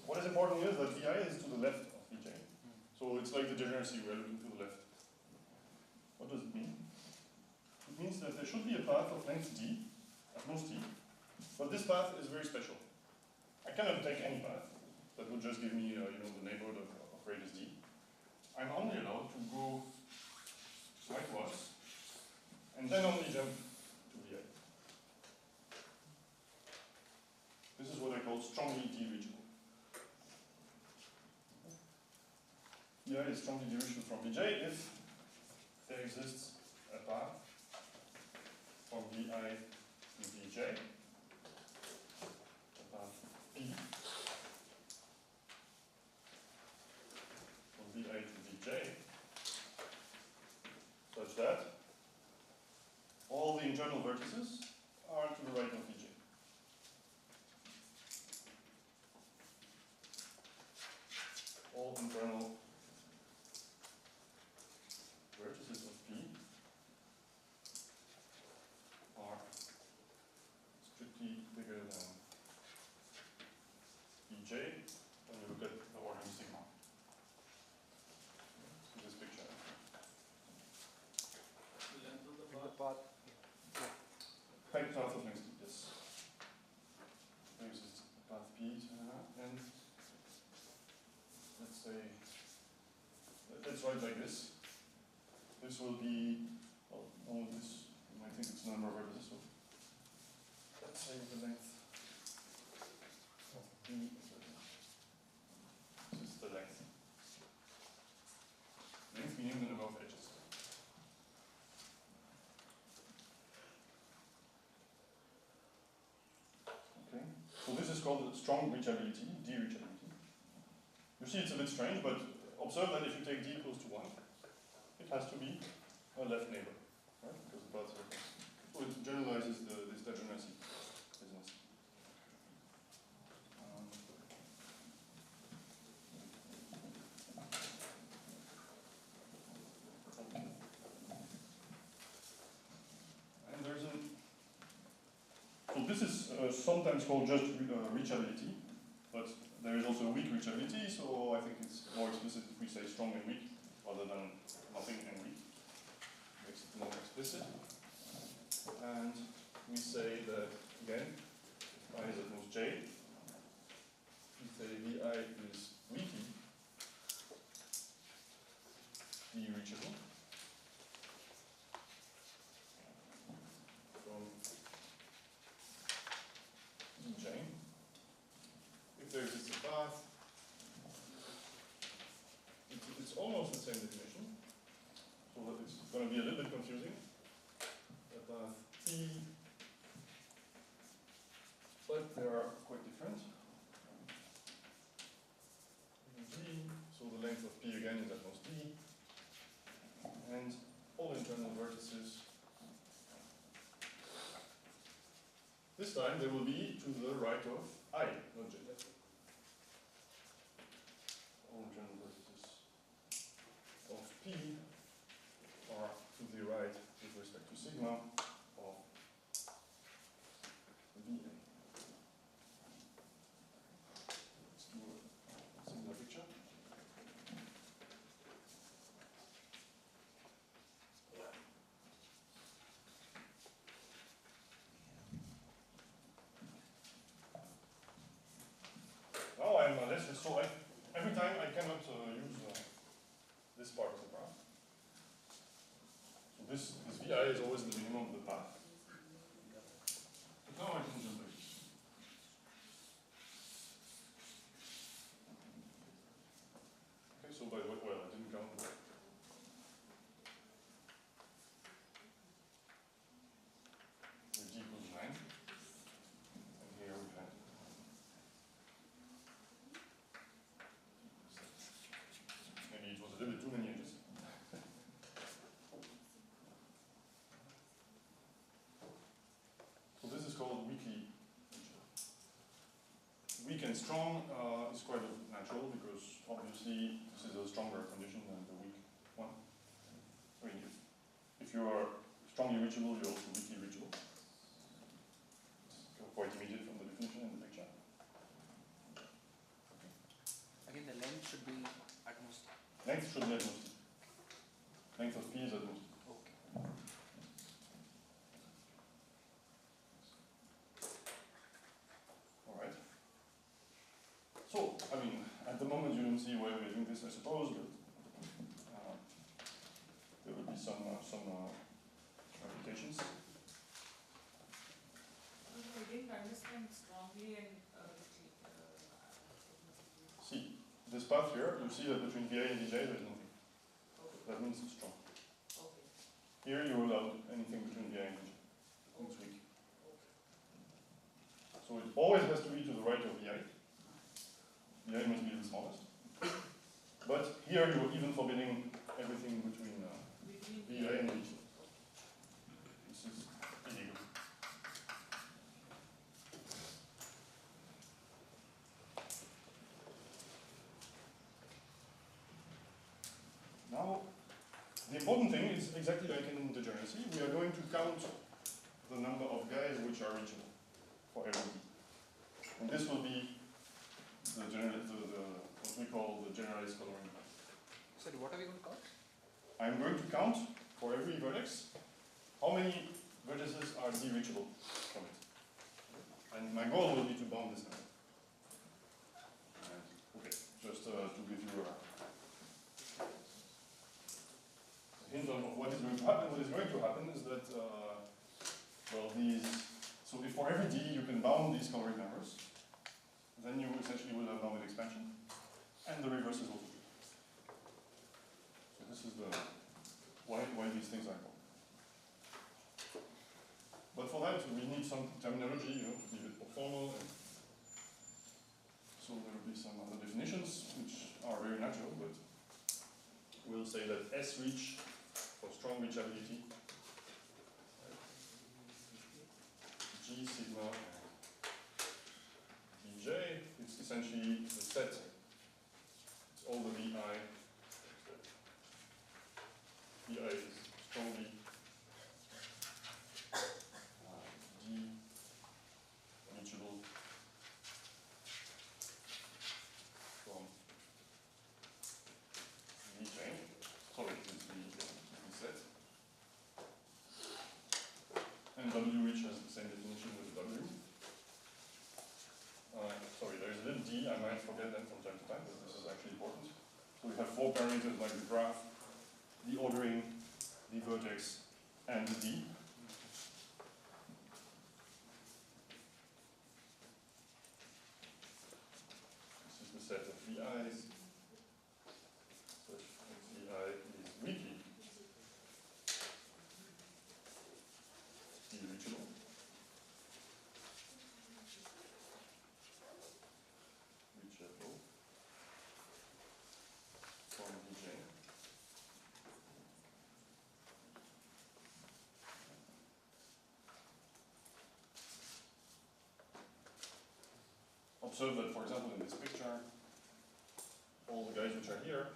What is important here is that Vi is to the left of Vj. So it's like the degeneracy we are looking to the left. What does it mean? It means that there should be a path of length d, at most d, but this path is very special. I cannot take any path that would just give me the neighborhood of radius d. I'm only allowed to go likewise, and then only jump to Vi. This is what I call strongly de-reachable. Vi is strongly de-reachable from Vj if there exists a path from Vi to Vj, a path P from Vi to Vj, such that all the internal vertices are to the right of Vj. All internal vertices of P are strictly bigger than Vj when you look at the ordering sigma. So this picture. The length of the The path. path. Path of length, yes. There exists a path P, and let's say, let's write like this. This will be, this, you might think it's a number of vertices, so let's say the length of P, this is the length. Length meaning the number of edges. Okay, so this is called strong reachability, de-reachability. You see it's a bit strange, but observe that if you take d equals to 1, it has to be a left neighbor, right? Because the paths are close. So it generalizes this degeneracy business. Okay. And there's a, so this is sometimes called just reachability, but there is also weak reachability, so I think it's more explicit if we say strong and weak, rather than nothing and weak. Makes it more explicit. And we say that, again, if I is at most j, we say Vi is weakly de-reachable from Vj. If there exists a path, it's almost the same definition, so that it's going to be a little bit confusing. A path P, but they are quite different. D, so the length of P again is at most D, and all internal vertices. This time they will be to the right of I, not J. All internal vertices of P are to the right with respect to sigma of Va. Let's do a similar picture. this VI is always the minimum of the path. But now I can generate. Okay, so by the way, well, I didn't count the D equals 9. And here we had maybe it was a little bit too many edges. So this is called weakly reachable. Weak and strong is quite natural because obviously this is a stronger condition than the weak one. I mean, if you are strongly reachable, you're also weakly reachable. It's quite immediate from the definition in the picture. Again, the length should be at most. Length should be at most. Length of P is at most. Okay. Alright. So, I mean, at the moment you don't see why we're doing this, I suppose, but there will be some applications. I didn't understand strongly and weakly. See, this path here, you see that between VA and DJ there is nothing. That means it's strong. Okay. Here you allow anything between VA and DJ. It's weak. So it always has to be to the right of VI. VI must be the smallest. But here you're even forbidding everything between VI and DJ. This is illegal. Now, the important thing is exactly like in degeneracy, we are going to count the number of guys which are reachable for every D. And this will be what we call the generalized coloring. Sorry, what are we going to count? I'm going to count for every vertex how many vertices are D-reachable from it. And my goal will be to bound this number. And, okay, just to give you a hint of what is going to happen. What is going to happen is that, so if for every D you can bound these coloring numbers, then you essentially will have bounded expansion, and the reverse is also true. So this is the why these things are important. But for that, we need some terminology, to be a bit more formal. And so there will be some other definitions, which are very natural, but we'll say that S reach for strong reachability, G sigma and Dj, it's essentially the set. It's all the VI. VI is strongly D reachable from Vj. Sorry, it's the set. And W reach has the same definition with W. Sorry, there is a little D, I might forget that from time to time, but this is actually important. So we have 4 parameters like the graph, the ordering, the vertex, and the D. This is the set of VIs. Such that VI is weakly D-reachable. Reachable from Vj. Observe that, for example, in this picture, all the guys which are here,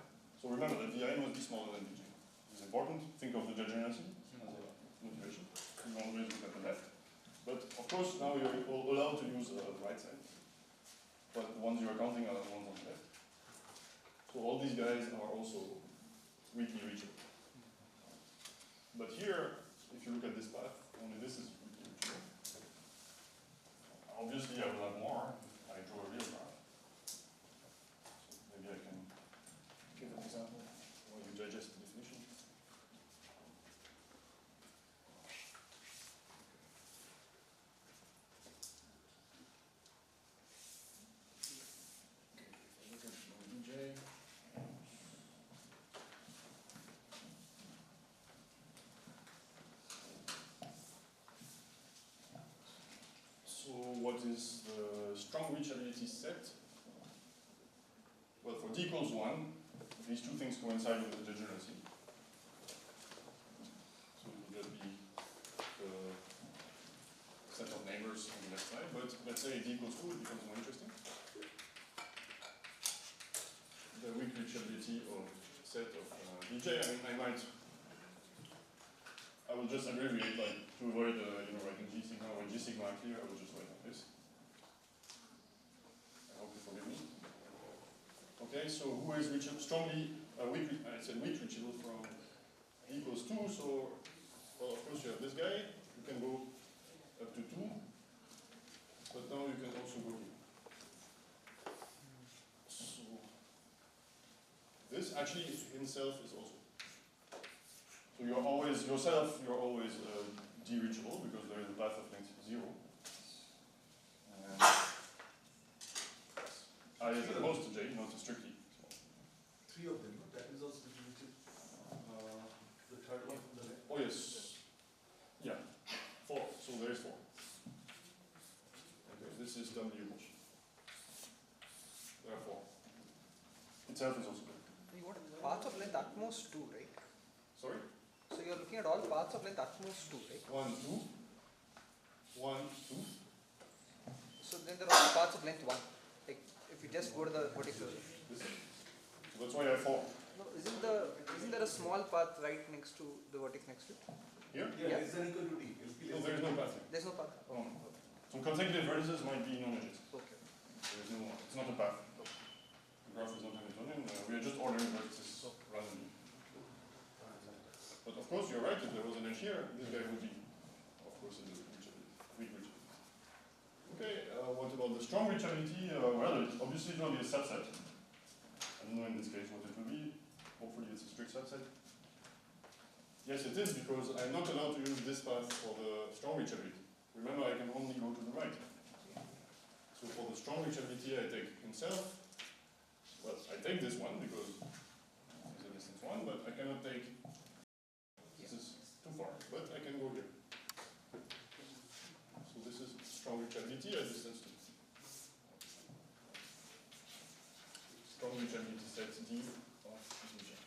so remember that VI must be smaller than Vj. This is important. Think of the degeneracy as a motivation. You always look at the left. But of course, now you're allowed to use the right side. But the ones you are counting are the ones on the left. So all these guys are also weakly reachable. But here, if you look at this path, only this is weakly reachable. Obviously, I will have more if I draw a real graph. So maybe I can give an example while you digest the definition. strong reachability set, well, for d equals 1, these two things coincide with the degeneracy. So it will just be the set of neighbors on the left side, but let's say d equals 2, it becomes more interesting. The weak reachability of set of dj, I will just abbreviate, like, to avoid writing g sigma or g sigma here, I will just write like this. I hope you forgive me. Okay, so who is reachable? Strongly, I said weak reachable from equals 2, so, well, of course you have this guy, you can go up to 2, but now you can also go here. So, this actually himself is also. So you're always, yourself, you're always d-reachable because there is a path of length 0. And I is at most j, not strictly. Three of them, no? That is also distributed. The third one from the left. Oh yes. Yeah. 4. So there is 4. Okay, this is W. There are 4. Itself is also good. You want paths of length at most 2, right? Sorry? So you're looking at all paths of length at most 2, right? 1, 2. 1, 2. So then there are also paths of length 1. Like if you just go to the vertical. This. So that's why I have 4. No, isn't there a small path right next to the vertex next to it? Here? Yeah, Yeah. less than equal to d. No, there is no path here. There's no path. Oh. Some consecutive vertices might be non-adjacent. Okay. There is no, it's not a path. The graph is not Hamiltonian. We are just ordering vertices randomly. But of course, you're right. If there was an edge here, this guy would be, of course, in the weak reachability. Okay. What about the strong reachability? Well, obviously it will be a subset. I don't know in this case what it will be. Hopefully, it's a strict subset. Yes, it is because I'm not allowed to use this path for the strong reachability. Remember, I can only go to the right. So for the strong reachability, I take himself. Well, I take this one because it's a distance 1, but I cannot take. This is too far, but I can go here. So this is strong reachability at distance 2. Strong reachability set D of dj.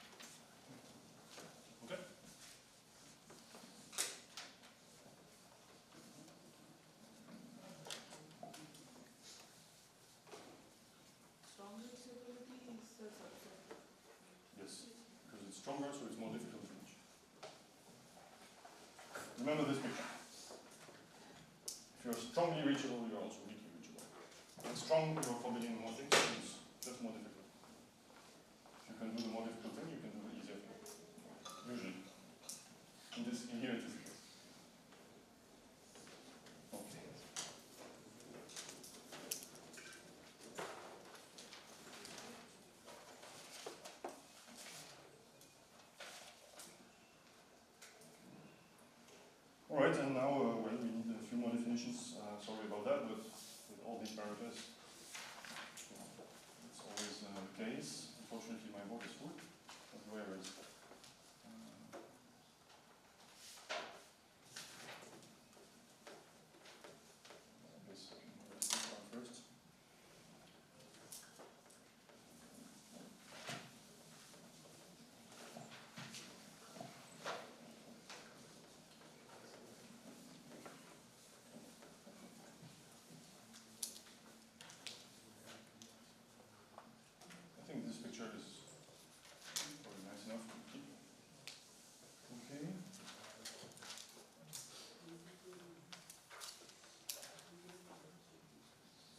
Okay? Strong reachability is a subset. Yes, because it's stronger, so it's more difficult to reach. Remember this picture. If you're strongly reachable, you're also weakly reachable. And strong, you're forbidding more things, so it's just more difficult. If you can do the more difficult thing, you can do the easier thing. Usually. In here it is the case. Okay. Alright, and now, well, we need a few more definitions. Sorry about that, but with all these parameters, it's always the case. Unfortunately, my book is full. But where is it? I guess I can write this one first. I think this picture is probably nice enough to keep. Okay.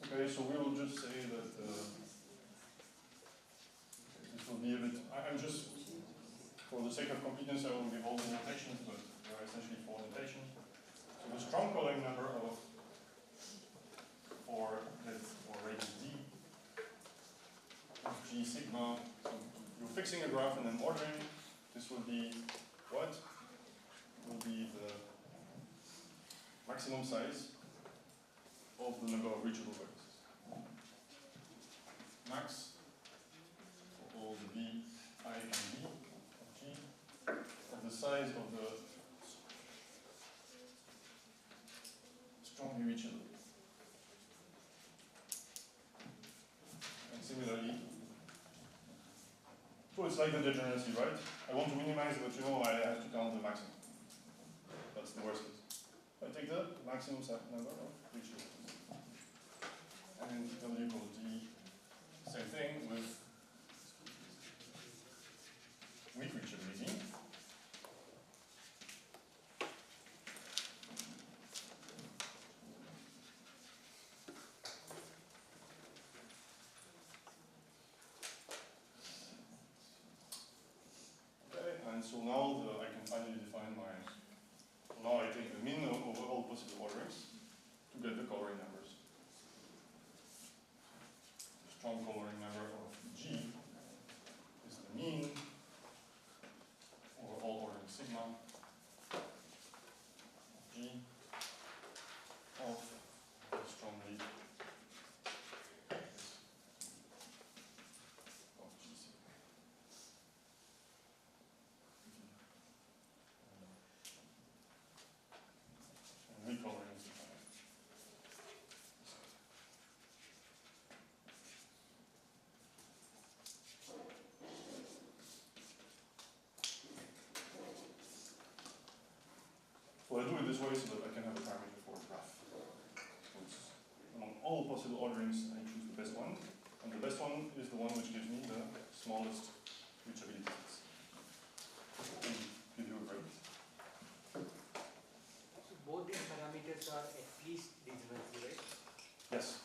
Okay, so we will just say that this will be a bit. I'm just, for the sake of completeness, I will give all the notations, but there are essentially 4 notations. So the strong calling number of for radius d of g sigma. So you're fixing a graph and then ordering. This will be what? Will be the maximum size of the number of reachable vertices. Max for all the b, I, and b of g of the size of the strongly reachable. it's like the degeneracy, right? I want to minimize, but you know, I have to count the maximum. That's the worst case. I take the maximum set number of reachable. And W equals D, same thing with weak reachability. And so now I can finally define my, so now I take the mean over all possible orderings to get the coloring numbers. The strong coloring number of G is the mean over all ordering sigma of G of the strongly of G sigma. And recoloring is defined. So I do it this way so that I can have a parameter for a graph. So it's among all possible orderings, I choose the best one. And the best one is the one which gives me the smallest reachability sets. And give you a grade. So both these parameters are at least degeneracy, right? Yes.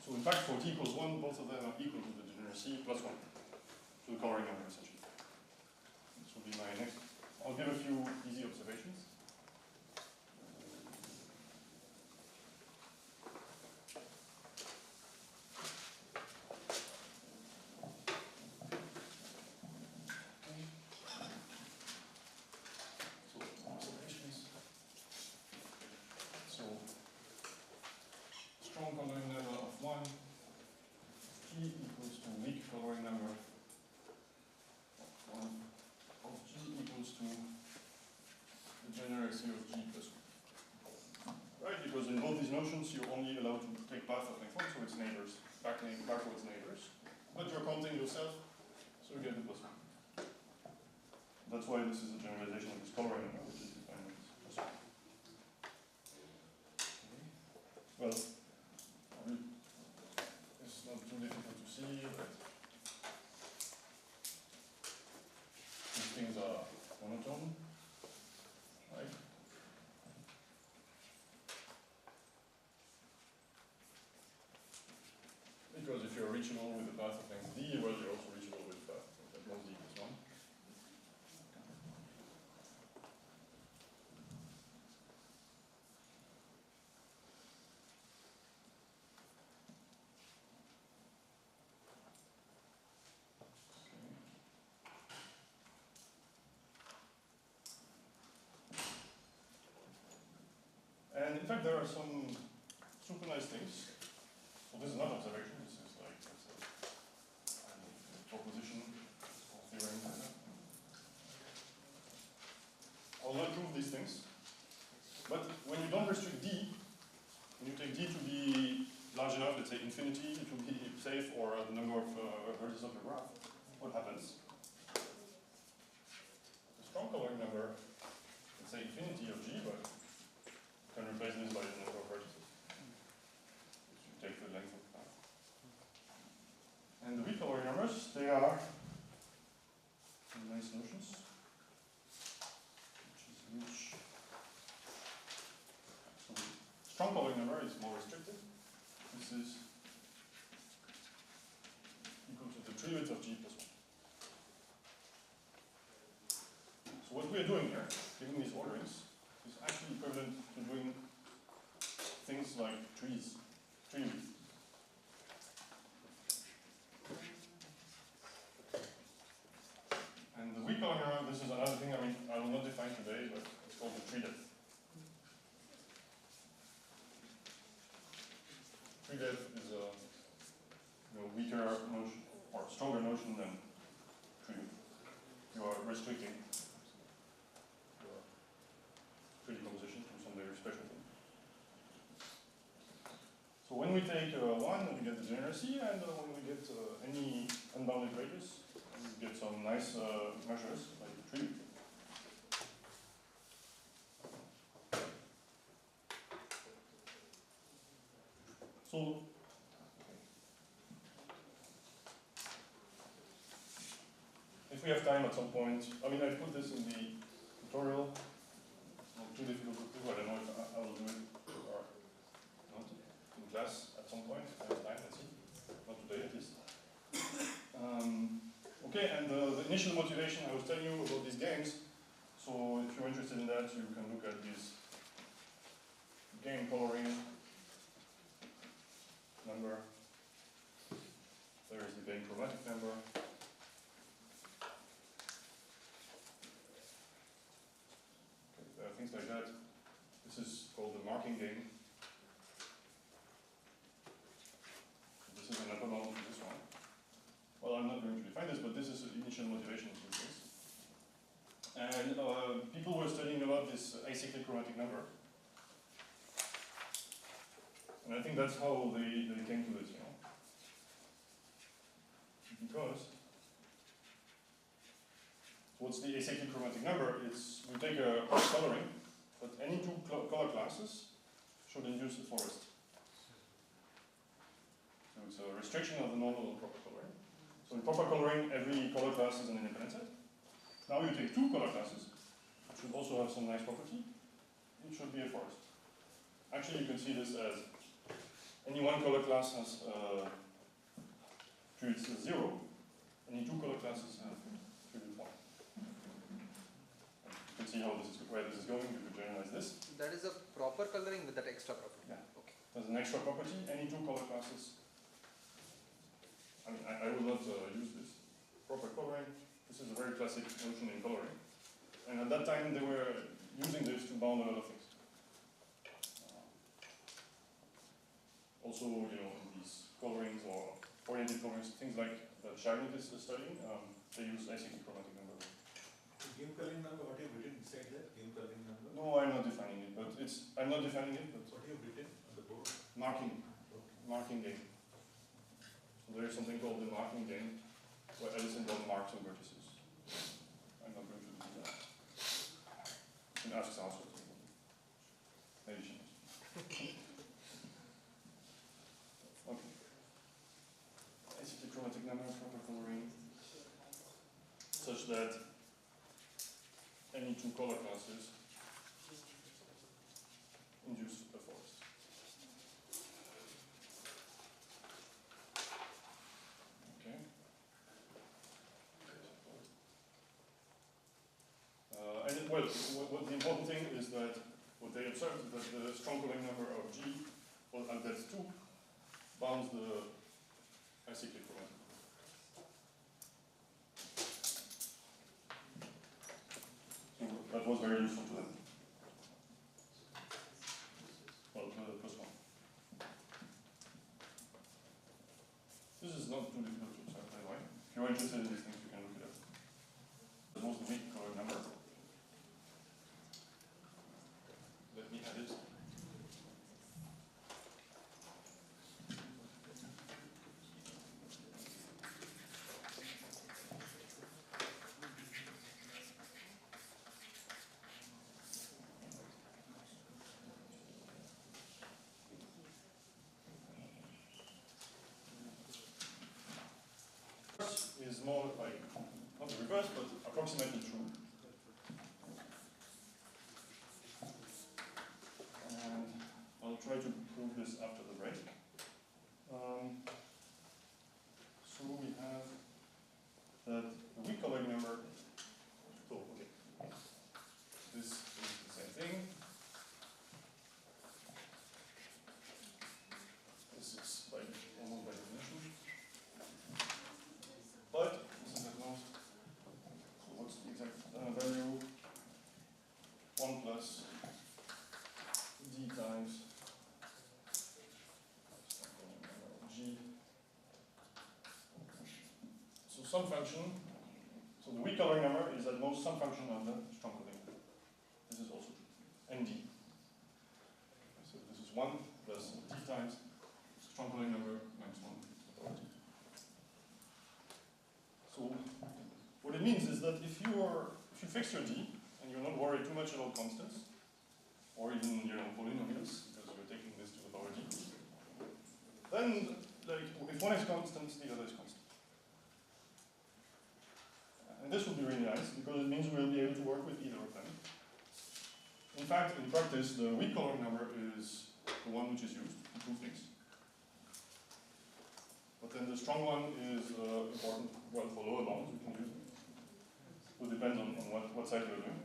So in fact, for t equals 1, both of them are equal to the degeneracy plus 1. So the coloring number, essentially. This will be my next. I'll give a few easy observations. So, observations. So, strong coloring number of 1, G equals to weak coloring number of 1, of G equals to the degeneracy of G plus 1. Right, because in both these notions you're only allowed to take path of length 1, so it's neighbors, backwards neighbors. But you're counting yourself, so you get the plus 1. That's why this is a generalization of this coloring number, which is defined as plus 1. Well, it's not too difficult to see that these things are monotone, right? Because if you're reachable with the path of length D, well, you're also reachable with the path of length D plus 1. And in fact, there are some super nice things. So this is not observation, this is like it's a proposition or theorem. I'll not prove these things. But when you don't restrict D, when you take D to be large enough, let's say infinity, to be safe, or the number of vertices of your graph, what happens? The strong coloring number, let's say infinity of G, but you can replace this by the number of vertices. If you take the length of the path. And the weak coloring numbers, they are some nice notions. Which is which. So strong coloring number is more restricted. This is equal to the tree width of G plus 1. So what we are doing here, given these orderings, is actually equivalent to doing things like trees, tree width. And the weak coloring number, this is another thing I will not define today, but it's called the tree depth. Tree depth is a weaker notion, or stronger notion than tree width. You are restricting your tree decomposition to some very special thing. So when we take 1, we get the degeneracy, and when we get any unbounded radius, and you get some nice measures, like the tree. So, if we have time at some point, I mean, I put this in the tutorial. It's not too difficult to do. I don't know if I will do it or not in class at some point. If I have time, let's see. Not today, at least. Okay, and the initial motivation I was telling you about these games. So, if you're interested in that, you can look at this game coloring number. There is the game chromatic number. Things like that. This is called the marking game. This is an upper bound for this one. Well, I'm not going to define this, but this is the initial motivation to do this. And people were studying a lot this acyclic chromatic number. And I think that's how they came to this, you know. Because what's the acyclic chromatic number? It's, we take a coloring, but any two color classes should induce a forest. So it's a restriction of the normal and proper coloring. So in proper coloring, every color class is an independent set. Now you take two color classes, which should also have some nice property. It should be a forest. Actually, you can see this as any one color class has attributes 0. Any two color classes have attribute 1. You can see how this is, where this is going. You could generalize this. That is a proper coloring with that extra property. Yeah. Okay. There's an extra property. Any two color classes. I mean, I will not use this. Proper coloring. This is a very classic notion in coloring. And at that time, they were using this to bound a lot of things. Also, you know, in these colorings or oriented colorings, things like that Charlotte is studying, they use acyclic chromatic number. The game coloring number, what you have written inside there? Game coloring number? No, I'm not defining it, but it's, I'm not defining it, but What you have written on the board? marking, Okay. marking game. So there is something called the marking game, where Edison does marks and vertices. I'm not going to do that. You can ask Salsa. Maybe she knows. Okay. Acyclic chromatic number, proper coloring, such that any two color classes induce a forest. Okay. And well, what the important thing is that what they observed is that the strong coloring number of G, well, and that's 2, bounds the acyclic chromatic. So that was very useful to them. Well, the plus 1. This is not too difficult to observe, by the way. If you're interested in these things, you can look it up. The most weak color number. Let me add it. Is more like, not the reverse, but approximately true. And I'll try to prove this after the break. So we have that the weak coloring number, oh, okay. This is the same thing. This is like almost by definition. But this is at most, so what's the exact value? 1 plus d times g. So some function, so the weak coloring number is at most some function of the strong coloring number. This is also true. And d. So this is 1 plus d times strong coloring number minus 1. So means is that if you fix your D and you're not worried too much about constants, or even polynomials, because you're taking this to the power D, then like if one is constant, the other is constant. And this will be really nice because it means we'll be able to work with either of them. In fact, in practice, the weak coloring number is the one which is used to prove things. But then the strong one is important, well, for lower bounds, we can use it. So it depends on what side you're doing.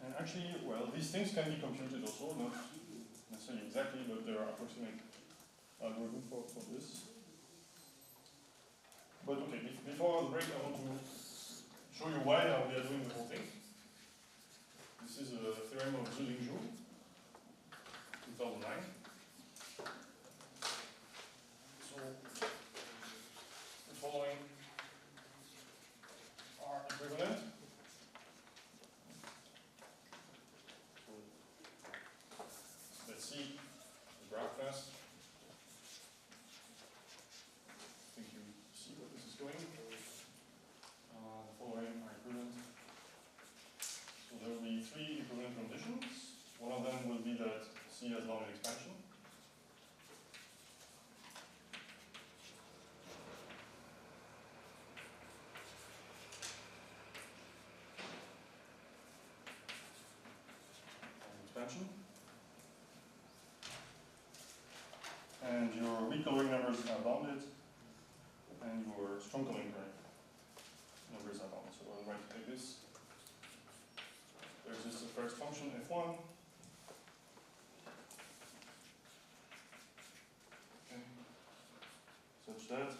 And actually, well, these things can be computed also, not necessarily exactly, but there are approximate algorithms for this. But okay, before the break, I want to show you why we are doing the whole thing. This is a theorem of Zhu, 2009. So the following are equivalent. So let's see the graph first. I think you see what this is doing. The following are equivalent. So there will be three equivalent conditions. One of them will be that C has bounded expansion. Expansion. And your weak coloring numbers are bounded, and your strong coloring numbers are bounded. So I'll write like this. There's just the first function, f1. Okay. Such that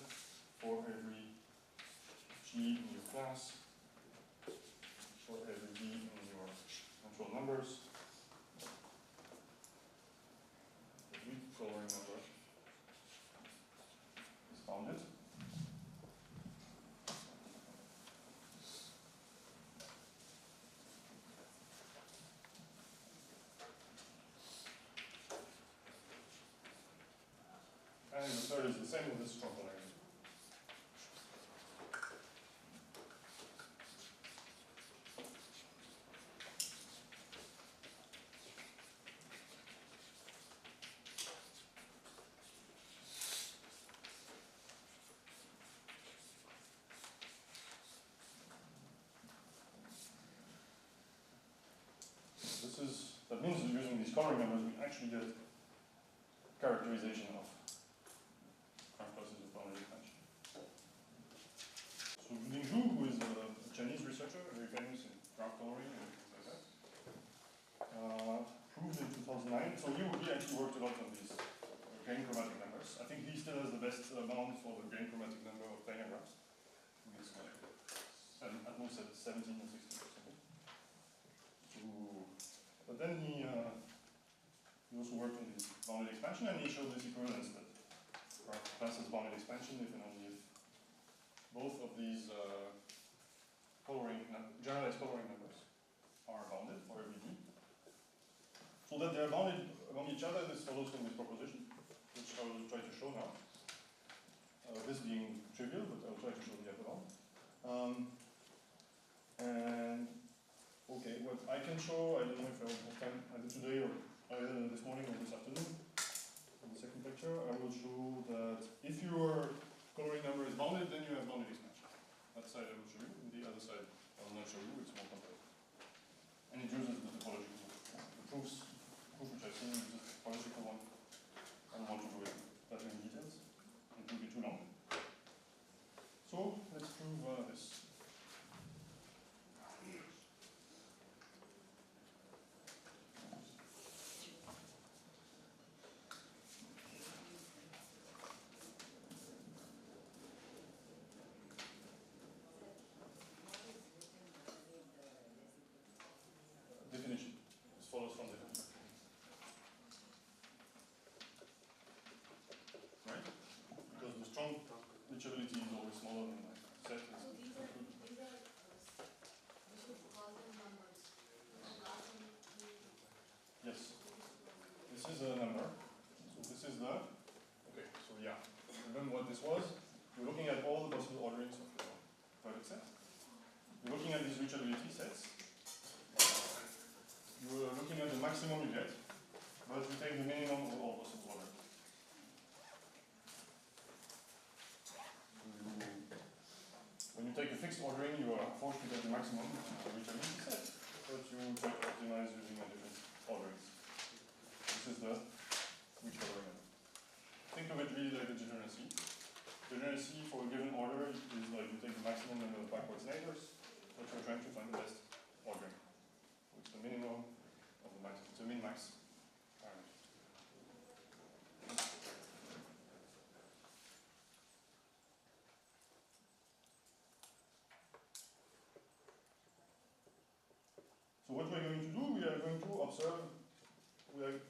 for every g in your class, for every d in your natural numbers, the weak coloring number is bounded. And the third is the same with this strong coloring. That means that using these coloring numbers, we actually get characterization of graph classes with bounded expansion. So Zhu, who is a Chinese researcher, very famous in graph coloring and things like that, proved in 2009. So he actually worked a lot on these grain chromatic numbers. I think he still has the best bound for the grain chromatic number of planar graphs. I think it's like at most 17 or 16 or something. But then he also worked on this bounded expansion, and he showed this equivalence that graph classes bounded expansion if and only if both of these generalized coloring numbers are bounded for every d. So that they are bounded among each other, this follows from this proposition, which I will try to show now. This being trivial, but I'll try to show the other one. And okay, what I can show, I don't know if I will have time either today or either this morning or this afternoon. In the second lecture, I will show that if your coloring number is bounded, then you have bounded expansion. That side I will show you, and the other side I will not show you, it's more complex. And it uses the topology. The proof which I've seen uses the topological one. I don't want to go into that many details. It will be too long. So let's prove this. Definition. This follows from definition. Right? Because the strong reachability is always smaller than the set. So these are we should call them numbers. Yes. the number. So this is the, okay, so yeah, remember what this was? You're looking at all the possible orderings of the vertex set. You're looking at these reachability sets. You're looking at the maximum you get, but you take the minimum of all possible order. When you take a fixed ordering, you are forced to get the maximum reachability set, but you try to optimize using a different orderings. This is the reach ordering. Think of it really like the general C. General C for a given order is like you take the maximum number of backwards neighbors, but you're trying to find the best ordering. So it's the minimum of the max, it's a min-max parameter. So what we're going to do, we are going to observe, we are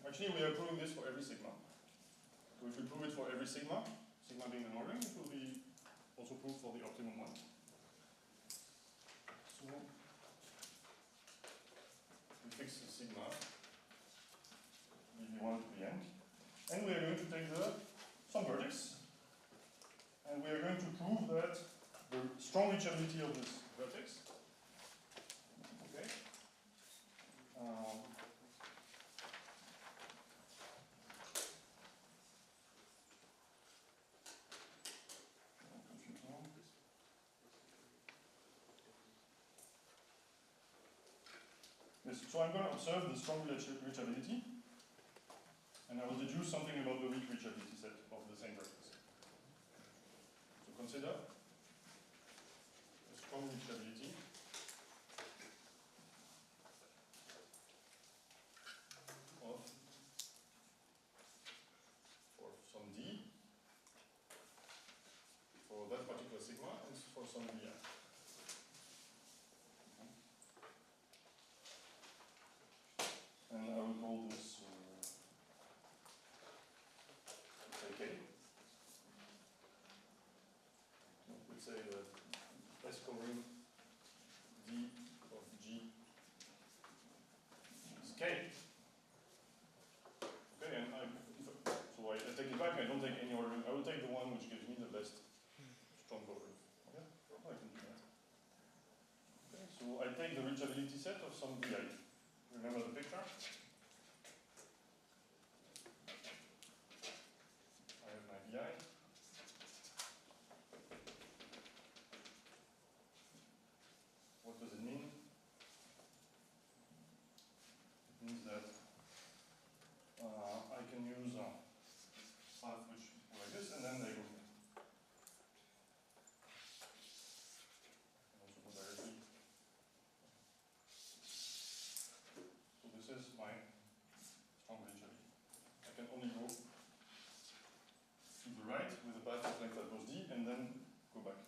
proving this for every sigma. So if we prove it for every sigma, sigma being an ordering, it will be also proved for the optimum one. So we fix the sigma, BV1 to the end, and we are going to take some vertex, and we are going to prove that the strong reachability of this vertex, okay, yes, so I'm going to observe the strong reachability, and I will deduce something about the weak reachability set of the same vertex. So consider a strong reachability of, for some D, for that particular sigma, and for some Vi. And I will call this say K. Let's say the best covering D of G is K. Okay, and so I take it back, I don't take any ordering, I will take the one which gives me the best strong covering. Okay, I can do that. Okay, so I take the reachability set of some Vi. Remember the picture? I have my Vi. What does it mean? It means that I can use a path which go like this, and then they go here. And also go directly. So this is my strong reachability. I can only go to the right with a path of length that goes D, and then go back.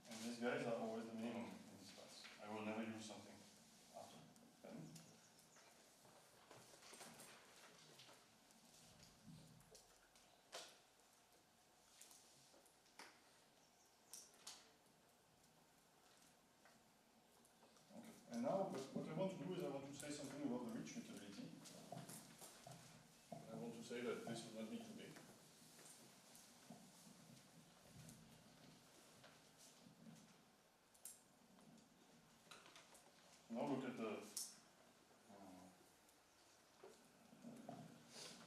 And these guys are always the minimum in these paths. I will never use something after them. Okay. And now, what I want to do is I want to say something about the reach reachability. I want to say that this will not be too big. Now look at the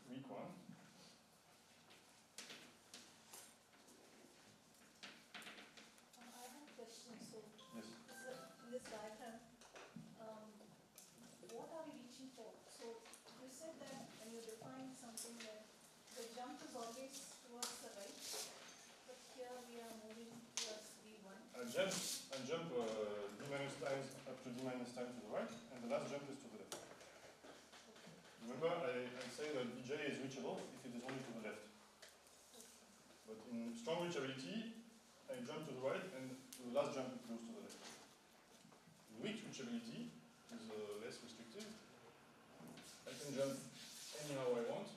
weak one. I have a question. So, Yes. in this diagram, what are we reaching for? So, you said that when you define something that the jump is always towards the right, but here we are moving towards V1. I jump d minus times up to d minus time to the right, and the last jump is to the left. Remember, I say that Vj is reachable if it is only to the left. But in strong reachability, I jump to the right, and the last jump goes to the left. In weak reachability is less restrictive. I can jump anyhow I want,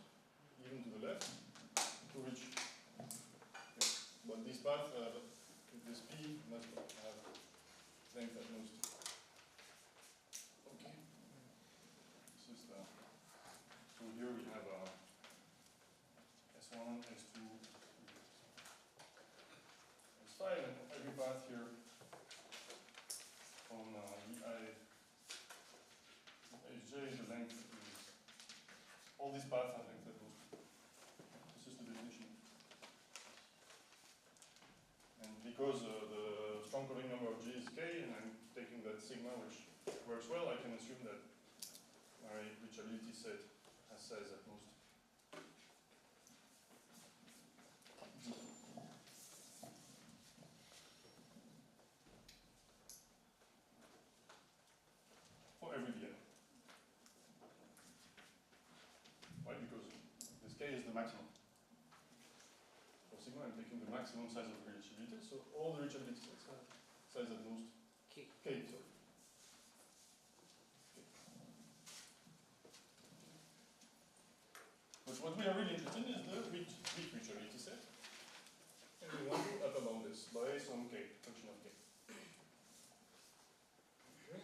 even to the left, to reach. Okay. But this path, this P must have length at most. Okay. This is the. So S2, S5, and every path here from VI Hj, the length is, all these paths have length at most. This is the definition. And because the strong covering number of G is K, and I'm taking that sigma, which works well, I can assume that my reachability set has size at most. For every VI. Why? Because this K is the maximum. For sigma, I'm taking the maximum size of the reachability, so all the reachability sets have size at most K. K, sorry. But what we are really interested in is the weak reachability set. And we want to upper bound this by some K, function of K. Okay.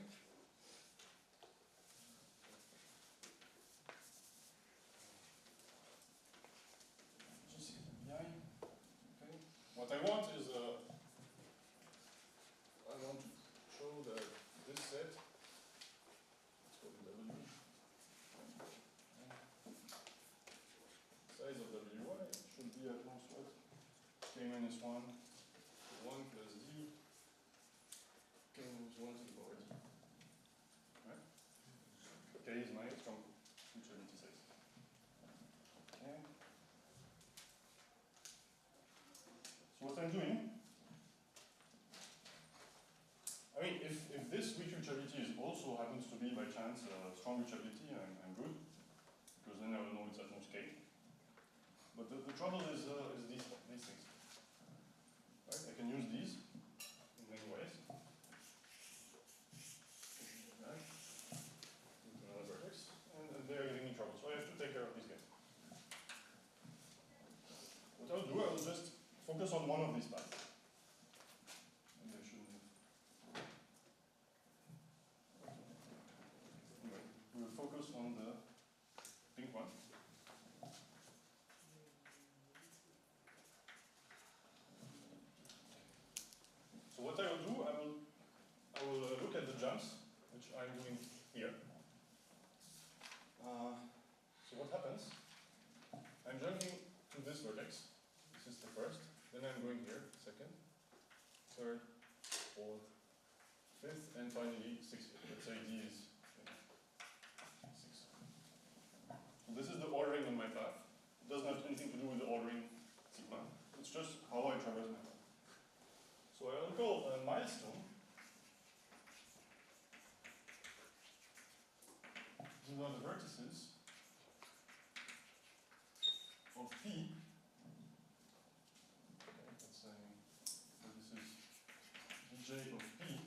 Just behind. Okay. What I want is I want to show that this set, let's call it W. Size of Wy should be at most what? K minus 1 plus D, K minus 1 to the power D. Right? K is my strong reachability size. Okay. So what I'm doing, I mean, if this weak reachability is also happens to be by chance strong reachability, I'm good, because then I will know it's at most K. But the trouble is these things. Right? I can use these in many ways. Right? Into another vertex, and they are giving me trouble. So I have to take care of these guys. What I'll do, I will just focus on one of these paths. And they should. Anyway, we will focus on the pink one. So what I will do, I will look at the jumps, which I'm doing here. So what happens? I'm jumping to this vertex. This is the first. Then I'm going here, second, third, fourth, fifth, and finally sixth. Let's say D is 6. So this is the ordering on my path. It doesn't have anything to do with the ordering sigma. It's just how I traverse my path. So I will call a milestone. These are the vertices of P. Okay, let's say that this is Vj of P,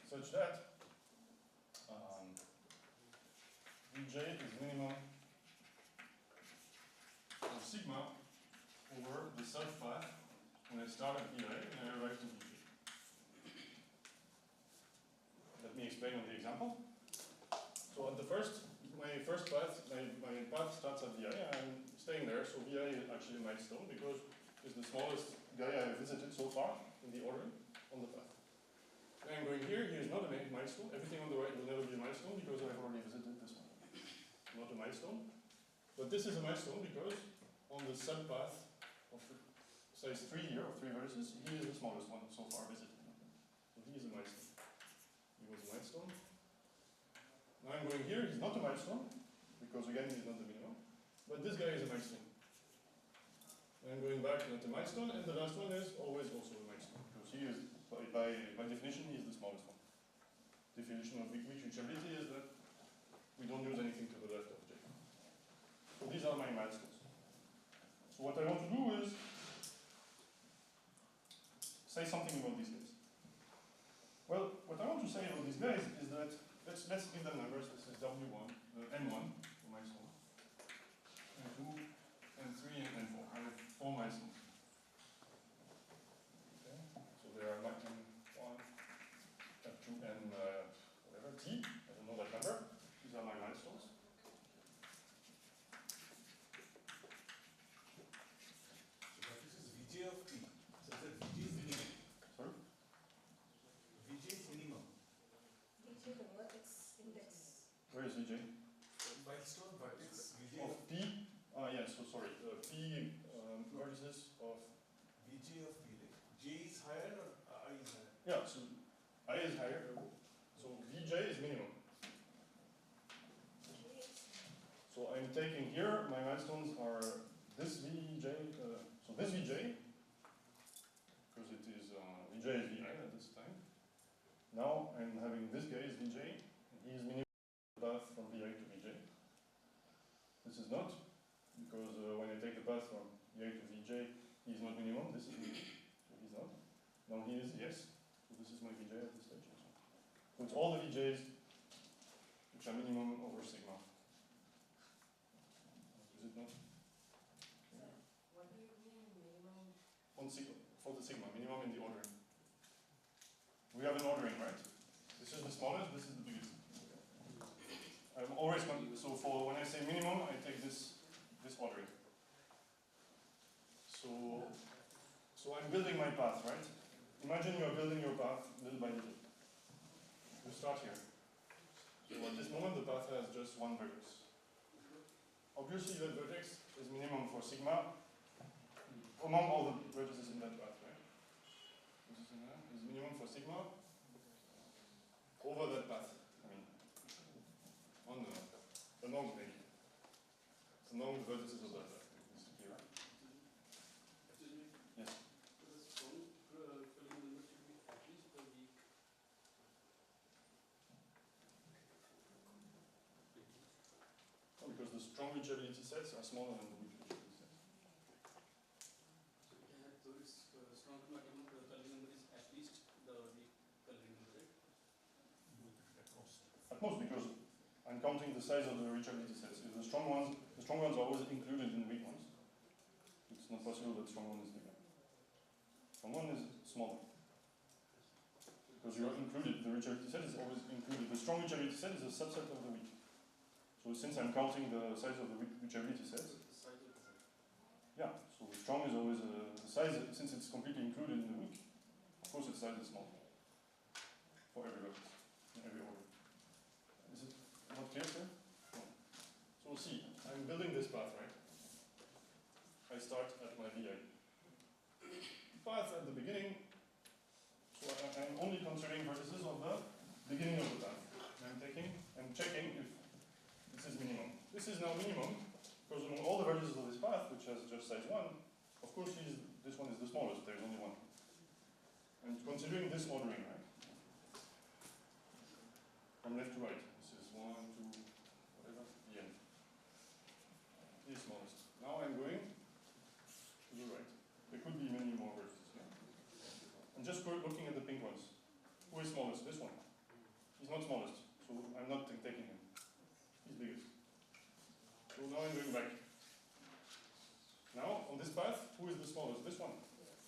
such that Vj is minimum of sigma over the self-path when I start at Vi and I arrive to Vj. Let me explain on the example. So at the my first path, my path starts at Vi and I'm staying there, so Vi is actually a milestone because it's the smallest guy I have visited so far in the ordering on the path. And I'm going here is not a milestone. Everything on the right will never be a milestone because I've already visited this one. Not a milestone. But this is a milestone because on the subpath of size 3 here, of 3 vertices, he is the smallest one so far visited. So he is a milestone. He was a milestone. Now I'm going here, he's not a milestone, because again he's not the minimum. But this guy is a milestone. And I'm going back, not a milestone, and the last one is always also a milestone, because he is, by definition, he is the smallest one. Definition of weak reachability is that we don't use anything to the left of J. So these are my milestones. So what I want to do is say something about these guys. Well, what I want to say about these guys is that let's give them numbers. This is W1, N1 for milestone, N2, N3, and N4. I have 4 milestones. Okay, so there are like N1, N2, and whatever T. I don't know that number. These are my milestones. is Vj? Milestone vertex, Vj Of of P, yeah, so sorry, P vertices of, Vj of P, like J is higher or I is higher? yeah, so I is higher, so Vj is minimum. So I'm taking here, my milestones are this Vj, so this Vj, because it is, Vj is Vi at this time. Now I'm having this guy is Vj, and he is minimum path from Vi to Vj. This is not, because when I take the path from Vi to Vj, he is not minimum, this is minimum, so he's not. Now he is yes, so this is my Vj at this stage also. So it's all the Vj's which are minimum over sigma. Is it not? What do you mean minimum? On sigma, for the sigma, minimum in the ordering. We have an ordering, right? This is the smallest, this is the biggest. I'm always, so for when I say minimum, I take this ordering. So I'm building my path, right? Imagine you're building your path little by little. You start here. So at this moment, the path has just one vertex. Obviously, that vertex is minimum for sigma among all the vertices in that path, right? This is minimum for sigma over that path. I mean, among maybe. Among the vertices of that path. Is it clear? Excuse me. Yes. So the strong filling number should be at least a week. Oh, because the strong reachability sets are smaller than the weak reachability sets. So it has, so its strong filling number is at least the weak filling number, right? At most, because I'm counting the size of the reachability sets. If the strong ones are always included in the weak ones. It's not possible that strong one is bigger. Strong one is smaller. Because you are included, the reachability set is always included. The strong reachability set is a subset of the weak. So since I'm counting the size of the weak reachability sets, The size of the set. yeah, so the strong is always the size, since it's completely included in the weak, of course its size is small. For every vertex, in every order. Is it not clear, sir? No. So see, I'm building this path, right? I start at my VI. Path at the beginning, so I'm only considering vertices of the beginning of the path. I'm checking if this is minimum. This is now minimum, because among all the vertices of this path, which has just size 1, of course this one is the smallest, there's only one. I'm considering this ordering, right? From left to right. This is 1, 2, whatever, the end. The smallest. Now I'm going to the right. There could be many more vertices here. I'm just looking at the pink ones. Who is smallest? This one. He's not smallest, so I'm not taking him. He's biggest. So now I'm going back. Now, on this path, who is the smallest? This one.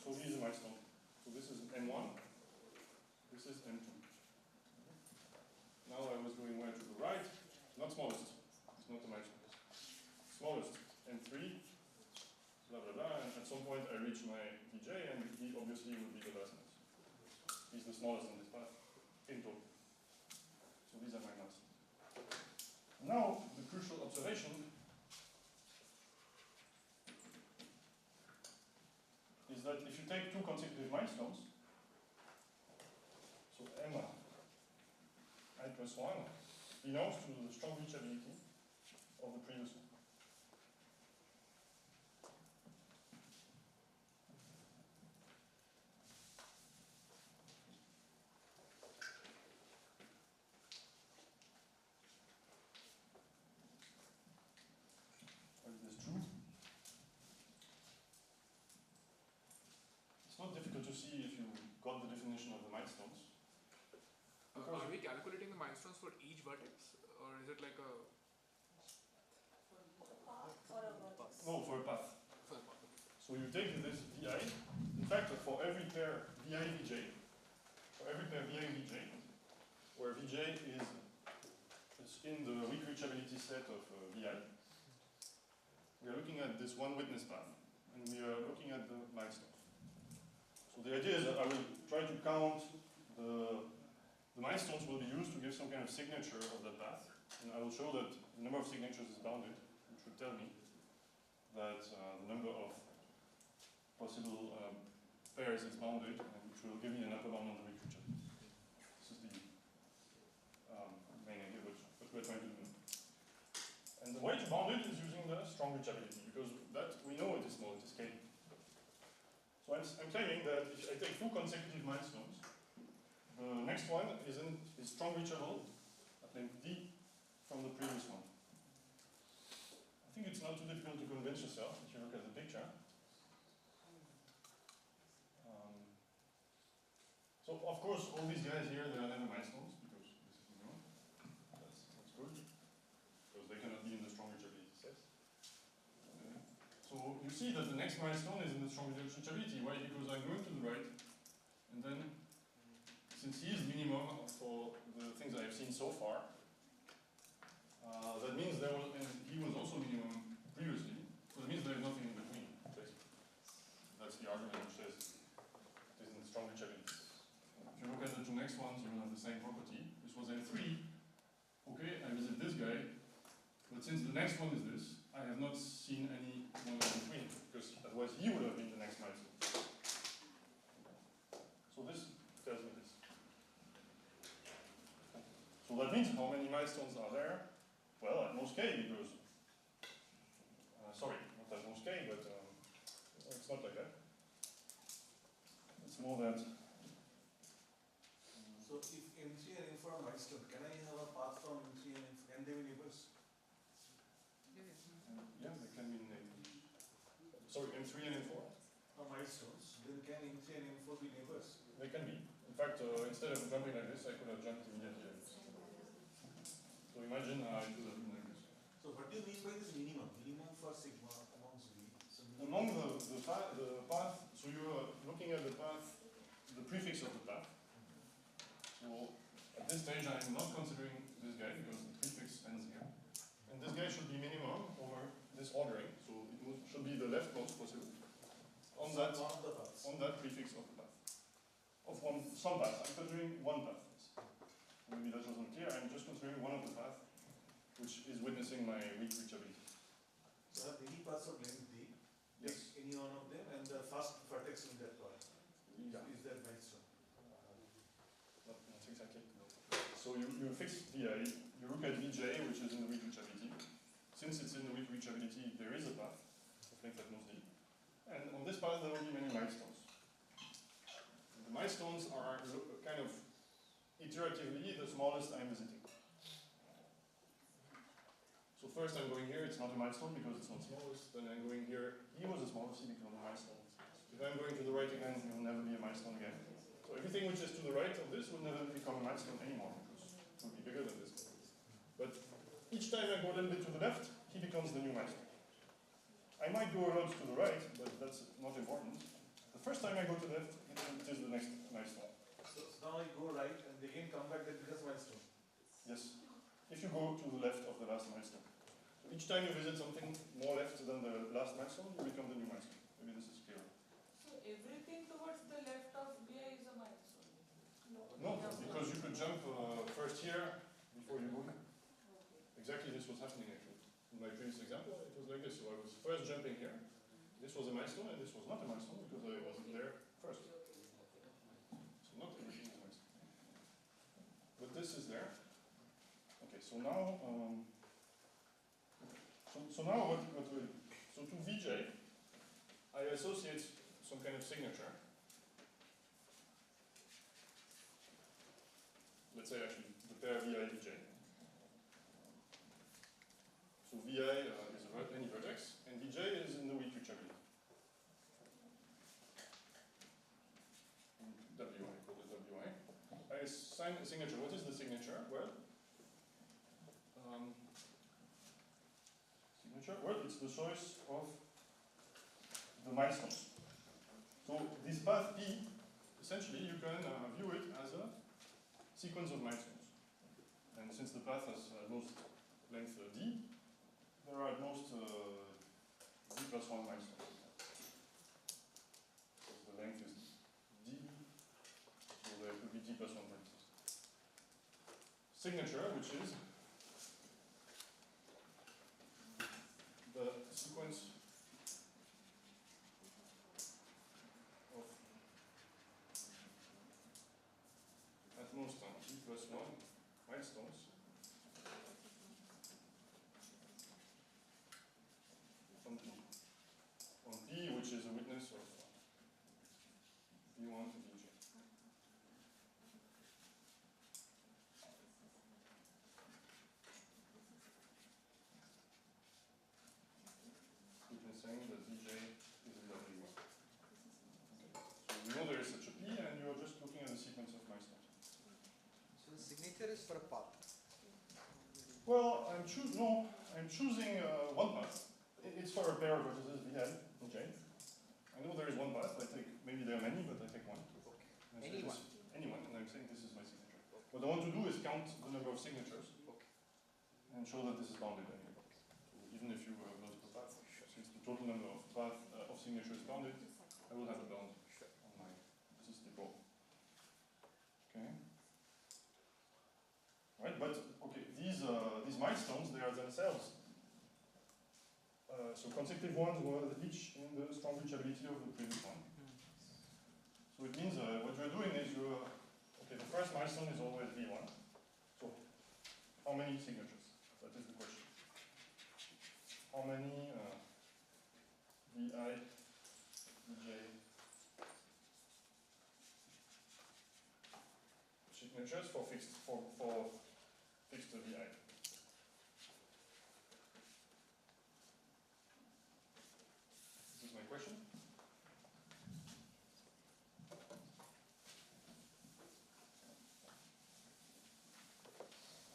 So he is a milestone. So this is M1. This is M2. Now I was going where to the right. Not smallest. It's not a milestone. Smallest, M3. Blah, blah, blah. And at some point I reach my VJ, and he obviously will be the last node. He's the smallest on this path. In total. So these are my maps. Now, the crucial observation is that if you take two consecutive milestones, so M I plus 1 belongs to the strong reachability of the previous one. Is this true? It's not difficult to see if you got the definition of the milestones. Are we calculating the milestones for each vertex, or is it like a For a path or a vertex? No, for a path. for the path? So you take this VI, in fact for every pair VI VJ, for every pair VI VJ, where VJ is in the weak reachability set of VI, we are looking at this one witness path, and we are looking at the milestones. So the idea is that I will try to count the milestones will be used to give some kind of signature of the path, And I will show that the number of signatures is bounded, which would tell me that the number of possible pairs is bounded, and which will give me an upper bound on the weak reachability. This is the main idea what we're trying to do. And the way to bound it is using the strong reachability, because that we know it is small, it is k. So I'm claiming that if I take two consecutive milestones, the next one is strong reachable at length d from the previous one. I think it's not too difficult to convince yourself if you look at the picture. So of course all these guys here, they are never milestones, because this is known. That's good, because they cannot be in the strong reachability set. So you see that the next milestone is in the strong reachability. Why? Because I'm going to the right, and then since he is minimum for the things I have seen so far, that means there was, and he was also minimum previously, so that means there is nothing in between, basically. That's the argument which says it is in the strong reachability. If you look at the two next ones, you will have the same property. This was M3. Okay, I visit this guy, but since the next one is this, I have not seen any one in between, because otherwise he would have been the next milestone. So this tells me this. So that means how many milestones are there? Well, at most k, because, sorry, not at most k, but it's not like that. It's more that. So if M3 and M4 are milestone, can I have a path from M3 and M4? Can they be neighbors? Yeah, they can be neighbors. Sorry, M3 and M4? Are milestones. Then can M3 and M4 be neighbors? They can be. In fact, instead of jumping like this, I could have jumped immediately like this. So imagine I could have been like this. So what do you mean by this minimum? Minimum for sigma amongst V. So Among the path, so you're looking at the path, the prefix of the path. So at this stage I'm not considering this guy because the prefix ends here. And this guy should be minimum over this ordering, so it should be the leftmost possible on that prefix of the path. Of some path. I'm considering one path. Maybe that wasn't clear. I'm just considering one of the paths which is witnessing my weak reachability. So I have any paths of length D. Yes. Any one of them, and the first vertex in that path. Yeah. Is that milestone? Not exactly. So you fix VI, you look at Vj, which is in the weak reachability. Since it's in the weak reachability, there is a path of length at most D. And on this path, there will be many milestones. And the milestones are kind of iteratively the smallest I'm visiting. So first I'm going here, it's not a milestone because it's not smallest. Then I'm going here, he was the smallest, he becomes a milestone. If I'm going to the right again, he will never be a milestone again. So everything which is to the right of this will never become a milestone anymore because it will be bigger than this. But each time I go a little bit to the left, he becomes the new milestone. I might go a lot to the right, but that's not important. The first time I go to the left, it is the next milestone. So now I go right and again come back, that becomes milestone. Yes. If you go to the left of the last milestone. So each time you visit something more left than the last milestone, you become the new milestone. Maybe this is clear. So everything towards the left of BI is a milestone? No, because you could jump first here before you move. Okay. Exactly this was happening actually. In my previous example, it was like this. So I was first jumping here. This was a milestone and this was not a milestone because I wasn't there first. So not everything is milestone. But this is there. Okay, so now so now what we do? So to Vj, I associate some kind of signature. Let's say actually the pair Vi Vj. So Vi is any vertex, and Vj is in the weak reachability. Wi, call it Wi. I assign a signature. What is the signature? Well, signature. Well, it's the choice of the milestones. So this path P, essentially, you can view it as a sequence of milestones. And since the path has most length D, there are at most D plus 1 milestones. So the length is D, so there could be D plus 1 vertices. Signature, which is signature is for a path. Well, I'm choosing one path. It's for a pair of vertices vi, okay. I know there is one path. I take maybe there are many, but I take one. Okay. And I say Anyone. anyone, and I'm saying this is my signature. What I want to do is count the number of signatures Okay. and show that this is bounded anyway. So even if you have multiple paths, since the total number of of signatures is bounded, I will have a bound on my statistical. Okay. Right, but okay, these milestones, they are themselves. So consecutive ones were each in the strong reachability of the previous one. So it means what you're doing is okay, the first milestone is always V1. So how many signatures? That is the question. How many VI, VJ signatures for fixed VI? This is my question.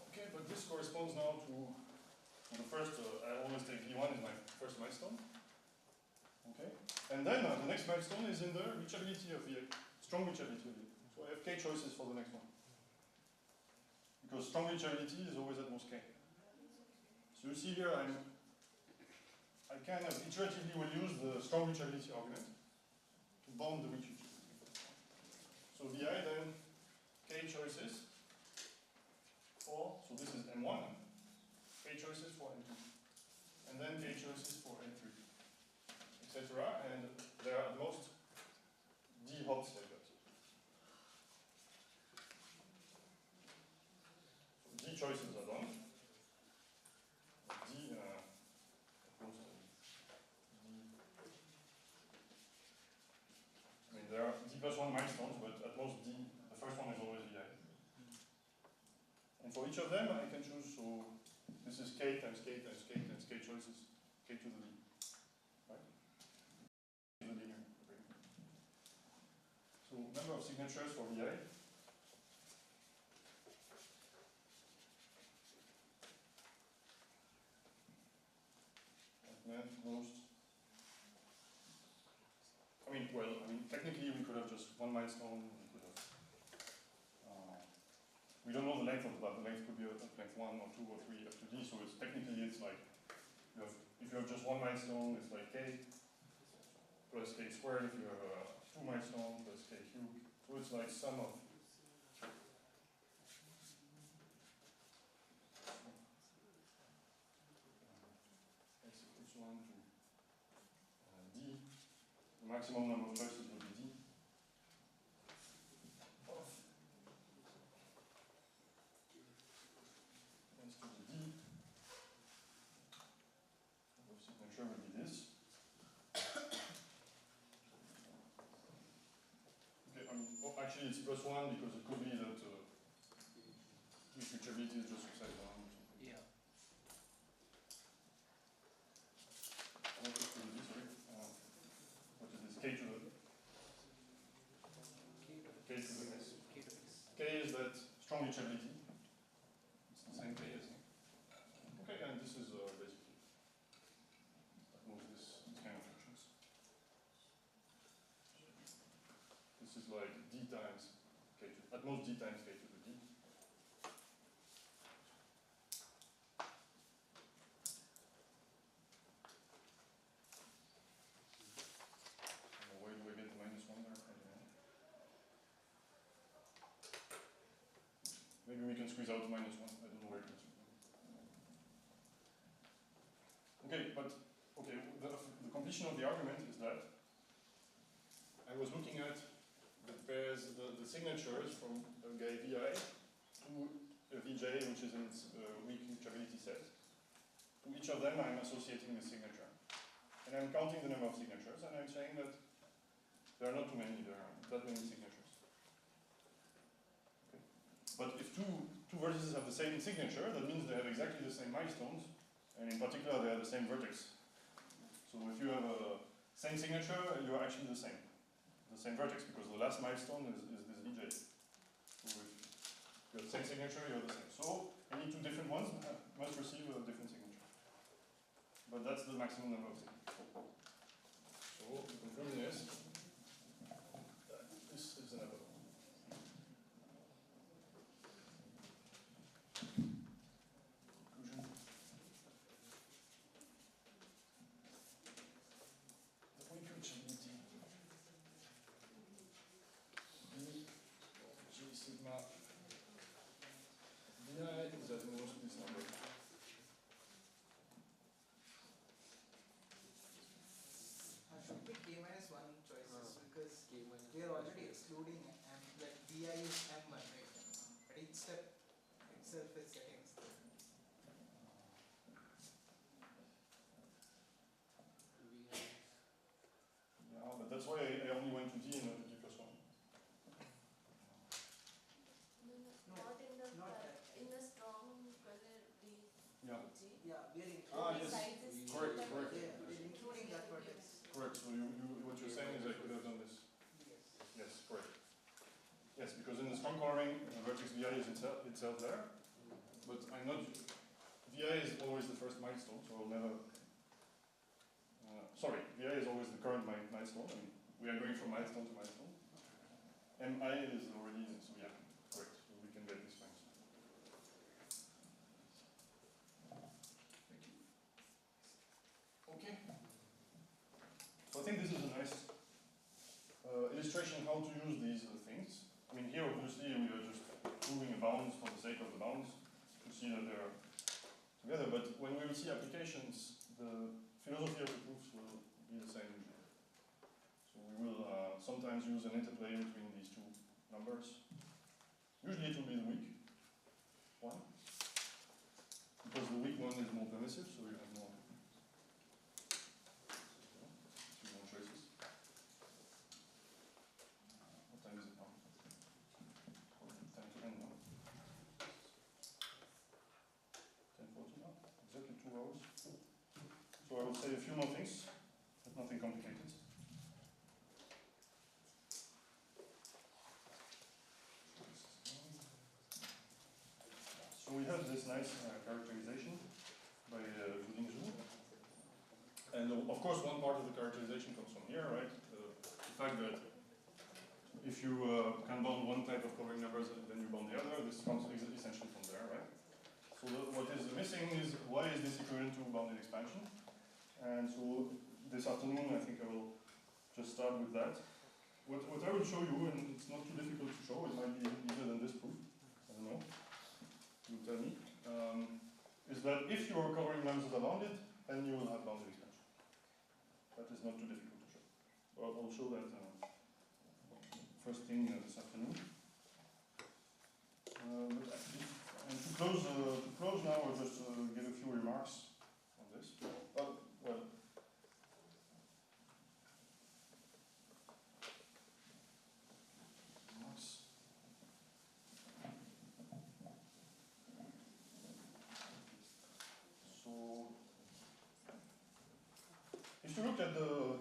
Okay, but this corresponds now to the first, I always take V1 as my first milestone. Okay, and then the next milestone is in the reachability of VI, strong reachability of VI. So I have k choices for the next one. Because strong reachability is always at most k. So you see here, I kind of iteratively will use the strong reachability argument to bound the reachability. So VI then k choices for, so this is M1, k choices for M2, and then k choices for M3, etc. And there are at most d hops like that. So d choices are done. D, at most I mean, there are d plus 1 milestones, but at most d, the first one is always vi. And for each of them, I can choose, so this is k times k times k times k choices, k to the d. Right? The linear. So number of signatures for vi. At most. Technically we could have just one milestone, we could have, we don't know the length of the path, the length could be at length 1 or 2 or 3 up to d, so it's technically it's like, if you have just one milestone, it's like k plus k squared, if you have two milestones plus k cubed, so it's like sum of x equals 1 to d, the maximum number of choices will be d. Thanks to the d, the signature will be this. Okay, actually it's plus 1 because it could be that this reachability is just upside down or something. Yeah. What is to the d, sorry? What is this? K to the s. K is that strong reachability. It's the same K, I think. Okay, and this is basically that moves these kind of functions. This is like d times k to, at most d times k to the d. Where do I get the minus 1 there? I don't know. Maybe we can squeeze out minus 1. I don't know where it is. Okay, but the completion of the argument is that I was looking at the pairs, the signatures from a guy VI to a VJ, which is in its weak reachability set. To each of them, I'm associating the signature. And I'm counting the number of signatures, and I'm saying that there are not too many, there are that many signatures. Okay. But if two vertices have the same signature, that means they have exactly the same milestones, and in particular, they have the same vertex. So if you have a same signature, you're actually the same vertex, because the last milestone is this VJ. So You have the same signature, you have the same. So any two different ones must receive a different signature. But that's the maximum number of signatures. So the conclusion is that this is an error. Conclusion. The reproducibility G sigma VI is at most this number. Should be k minus 1 choices because K minus we are already excluding m, like vi is m1, right? But each step itself is getting excluded. Yeah, but that's why I only went to D and not to D plus 1. No, Not in the not that. in the strong color D. Yeah. G. Yeah, we are Ah, including, yes. Size is Correct, G, correct. yeah, we are including that vertex. Correct. So what you're saying is I could have done this. Yes. Yes, correct. Yes, because in the strong coloring, vertex VI is itself there. But I'm not. VI is always the first milestone, so I'll never. Sorry, VI is always the current milestone. I mean, we are going from milestone to milestone. MI is already, so yeah, correct. So we can get this milestone. Thank you. Okay. So I think this is a nice illustration how to use these things. I mean, here obviously we are just proving a bound for the sake of the bounds to see that they're together. But when we will see applications, the philosophy of the proofs will be the same. So we will sometimes use an interplay between these two numbers. Usually it will be the weak one, because the weak one is more permissive, so you have more choices. What time is it now? 10 now. 10:40 now. Exactly 2 hours. So I will say a few more things, but nothing complicated. So we have this nice characterization by Zhu. And of course one part of the characterization comes from here, right? The fact that if you can bound one type of coloring numbers and then you bound the other, this comes essentially from there, right? So what is missing is why is this equivalent to bounded expansion? And so this afternoon I think I will just start with that. What I will show you, and it's not too difficult to show, it might be easier than this proof, I don't know, you tell me, is that if your coloring numbers are bounded, then you will have bounded expansion. That is not too difficult to show. So I'll show that first thing this afternoon. And to close now, I'll just give a few remarks on this. Well, remarks. So, if you look at the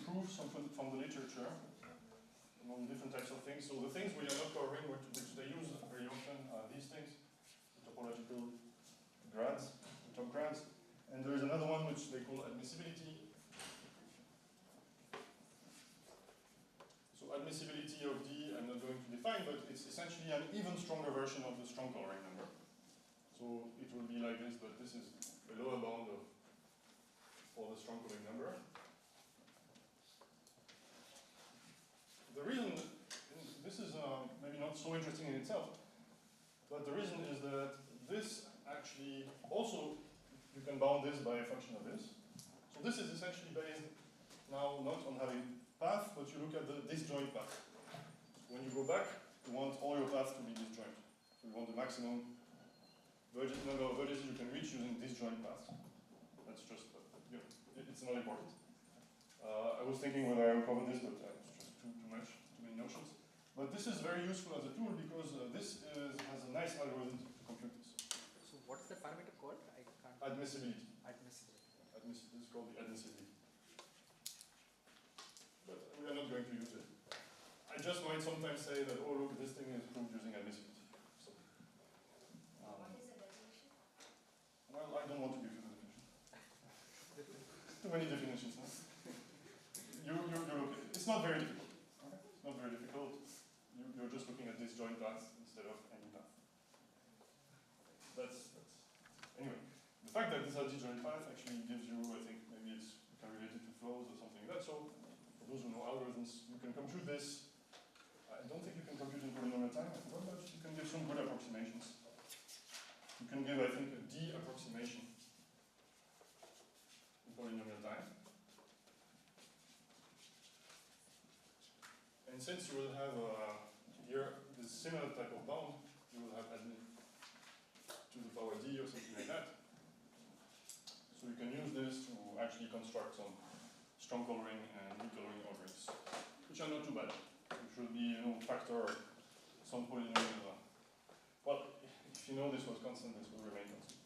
proofs from the literature among different types of things, so the things we are not covering, which they use very often, are these things, topological grads, top grads, and there is another one which they call admissibility. So admissibility of D, I'm not going to define, but it's essentially an even stronger version of the strong coloring number. So it will be like this, but this is a lower bound for the strong coloring number. The reason, this is maybe not so interesting in itself, but the reason is that this actually also, you can bound this by a function of this. So this is essentially based now not on having path, but you look at the disjoint path. When you go back, you want all your paths to be disjoint. So you want the maximum number of vertices you can reach using disjoint paths. That's just, it's not important. I was thinking whether I would cover this, but it's just too much, too many notions. But this is very useful as a tool because this has a nice algorithm to compute this. So what's the parameter called? I can't. Admissibility. Admissibility. This is called the admissibility. But we are not going to use it. I just might sometimes say that, oh look, this thing is proved using admissibility. So, What is the definition? well, I don't want to give you the definition. Too many definitions, no? You're okay. It's not very difficult. Okay? It's not very difficult. You're just looking at this joint path instead of any path. That's anyway. The fact that this is a disjoint path actually gives you, I think, maybe it's you can relate it to flows or something like that. So for those who know algorithms, you can compute this. I don't think you can compute in polynomial time, but you can give some good approximations. You can give, I think, a D approximation in polynomial time. And since you will have here this similar type of bound, you will have admin to the power D or something like that. So you can use this to actually construct some strong coloring and weak coloring algorithms, which are not too bad. Which will be, factor some polynomial. Well, if you know this was constant, this will remain constant.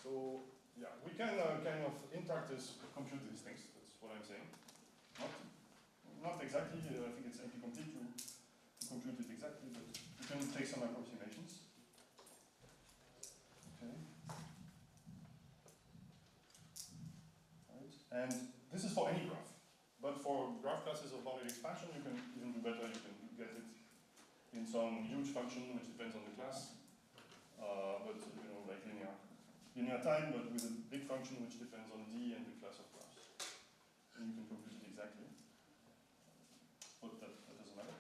So yeah, we can kind of in practice compute these things. That's what I'm saying. Not exactly. I think it's incomplete to compute it exactly, but you can take some approximations. Okay. Right. And this is for any graph. But for graph classes of bounded expansion, you can even do better. You can get it in some huge function which depends on the class, but like linear time, but with a big function which depends on D and the class of graphs. And you can compute it exactly. But that doesn't matter.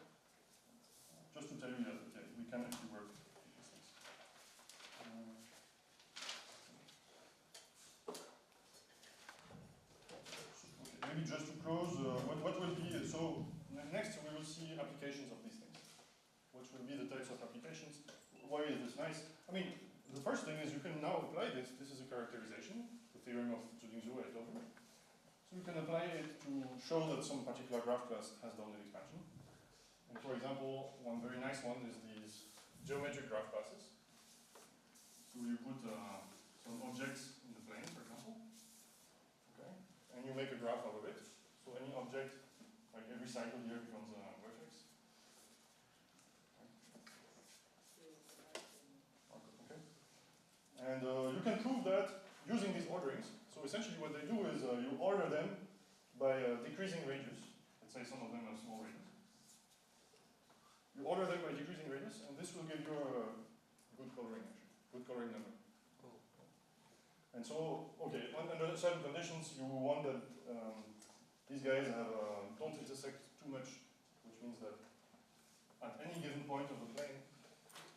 Just to tell you that okay, we can actually work with these things. Okay, maybe just to close, what will be, so next we will see applications of these things. What will be the types of applications? Why is this nice? I mean, the first thing is you can now apply this. This is a characterization, the theorem of Zhu I told you. So you can apply it to show that some particular graph class has bounded expansion. And for example, one very nice one is these geometric graph classes. So you put some objects in the plane, for example, okay, and you make a graph out of it. So any object, like every cycle here becomes a vertex. Okay. And you can prove that using these orderings. So essentially what they do is you order them by decreasing radius. Let's say some of them have small radius. You order them by decreasing radius, and this will give you a good coloring actually, good coloring number. And so, okay, under certain conditions, you want that these guys don't intersect too much, which means that at any given point of the plane,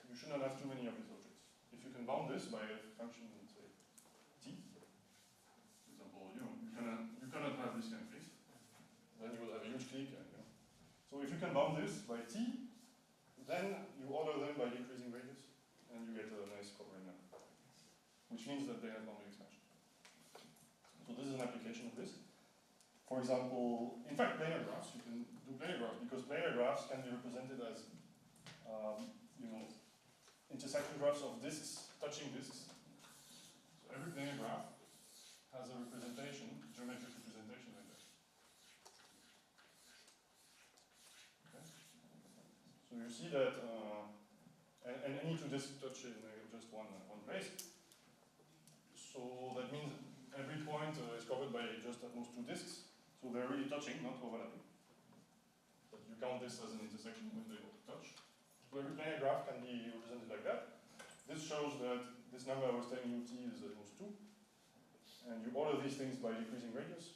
you should not have too many of these objects. If you can bound this by a function, say t, for example, you cannot have this kind of thing. Then you will have a huge clique. So if you can bound this by t, then you order them by decreasing radius, and you get a nice coloring number, which means that they have bounded expansion. So this is an application of this. For example, in fact, planar graphs, you can do planar graphs, because planar graphs can be represented as, intersection graphs of disks, touching disks. So every planar graph has a representation, geometric representation like that. Okay. So you see that, and any two disks touch in just one place. So that means every point is covered by just at most two disks. So they're really touching, not overlapping. But you count this as an intersection when they touch. So every planar graph can be represented like that. This shows that this number I was telling you, t, is at most 2. And you order these things by decreasing radius.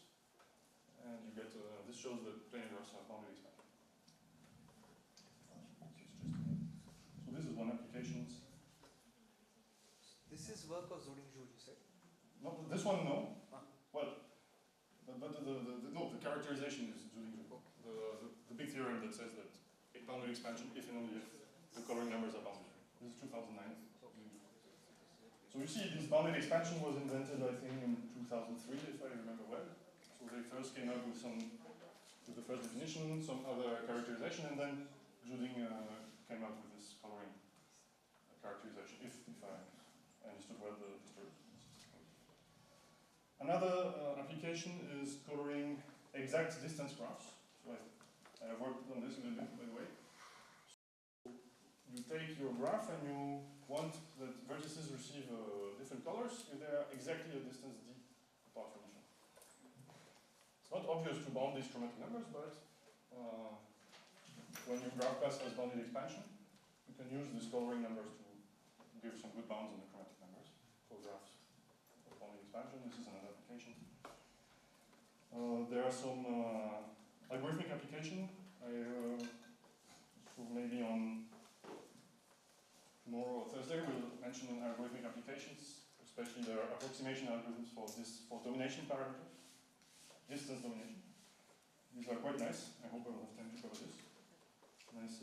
And you get, this shows that planar graphs have bounded expansion. So this is one application. This is work of Zhu, you said? No, this one, no. Well, no, the characterization is Zhu. The big theorem that says that bounded expansion if and only if the coloring numbers are bounded. This is 2009. So you see, this bounded expansion was invented, I think, in 2003, if I remember well. So they first came up with the first definition, some other characterization, and then Zhu came up with this coloring characterization, if I understood well the history. Another application is coloring exact distance graphs. So I I have worked on this a little bit, by the way. So you take your graph and you want that vertices receive different colors if they are exactly a distance d apart from each other. It's not obvious to bound these chromatic numbers, but when your graph class has bounded expansion, you can use these coloring numbers to give some good bounds on the chromatic numbers for graphs of bounded expansion. This is another application. There are some algorithmic application. So maybe on tomorrow or Thursday we'll mention algorithmic applications, especially the approximation algorithms for domination parameters, distance domination. These are quite nice. I hope I will have time to cover this. Nice,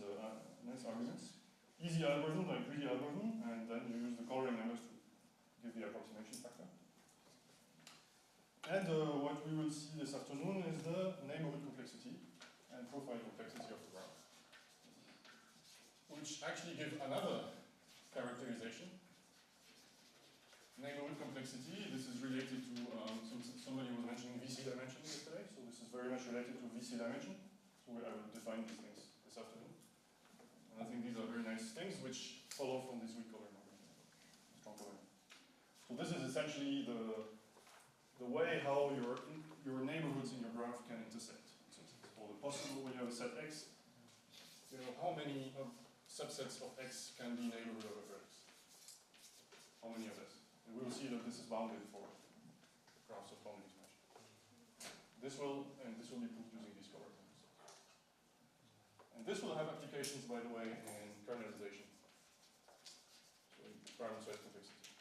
nice arguments. Easy algorithm like greedy algorithm, and then you use the coloring numbers to give the approximation factor. And what we will see this afternoon is the neighborhood complexity and profile complexity of the graph, which actually give another characterization. Neighborhood complexity, this is related to, somebody was mentioning VC dimension yesterday, so this is very much related to VC dimension. So I will define these things this afternoon. And I think these are very nice things which follow from this weak coloring algorithm, strong coloring. So this is essentially the way how your neighborhoods in your graph can intersect. So for the possible, when you have a set X, you know how many subsets of X can be neighborhood of a vertex. How many of this? And we will see that this is bounded for graphs of bounded expansion. This will be proved using these color numbers. And this will have applications, by the way, in kernelization. So in parent size complexity.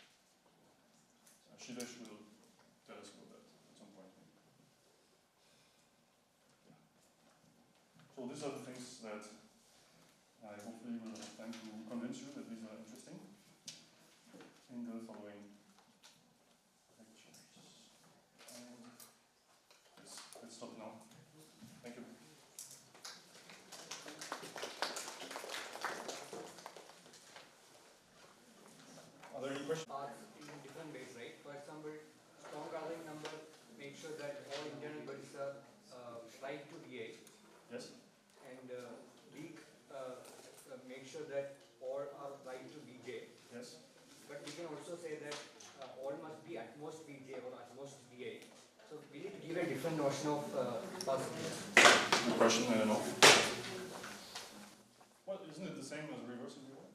Shivesh will tell us about that at some point. Maybe. Yeah. So these are the things that I hopefully will have time to convince you that these are interesting in the following lectures. And yes, let's stop now. Thank you. Are there any questions? Are in different ways, right? For example, strong coloring number make sure that all internal bodies are right to VA, Yes? and weak make sure that all are right to VJ. Yes? But we can also say that all must be at most VJ or at most VA. So we need to give a different notion of possibility. Good question, I don't know. Well, isn't it the same as reversing VY?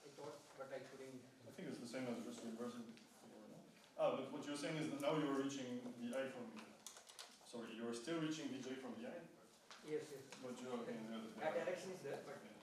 I thought, but I couldn't. I think it's the same as just reversing VY. Ah, but what you're saying is that now you're reaching VI from VI. Sorry, you're still reaching VJ from VI? Yes, yes. But you're in the other That direction is there, but yeah.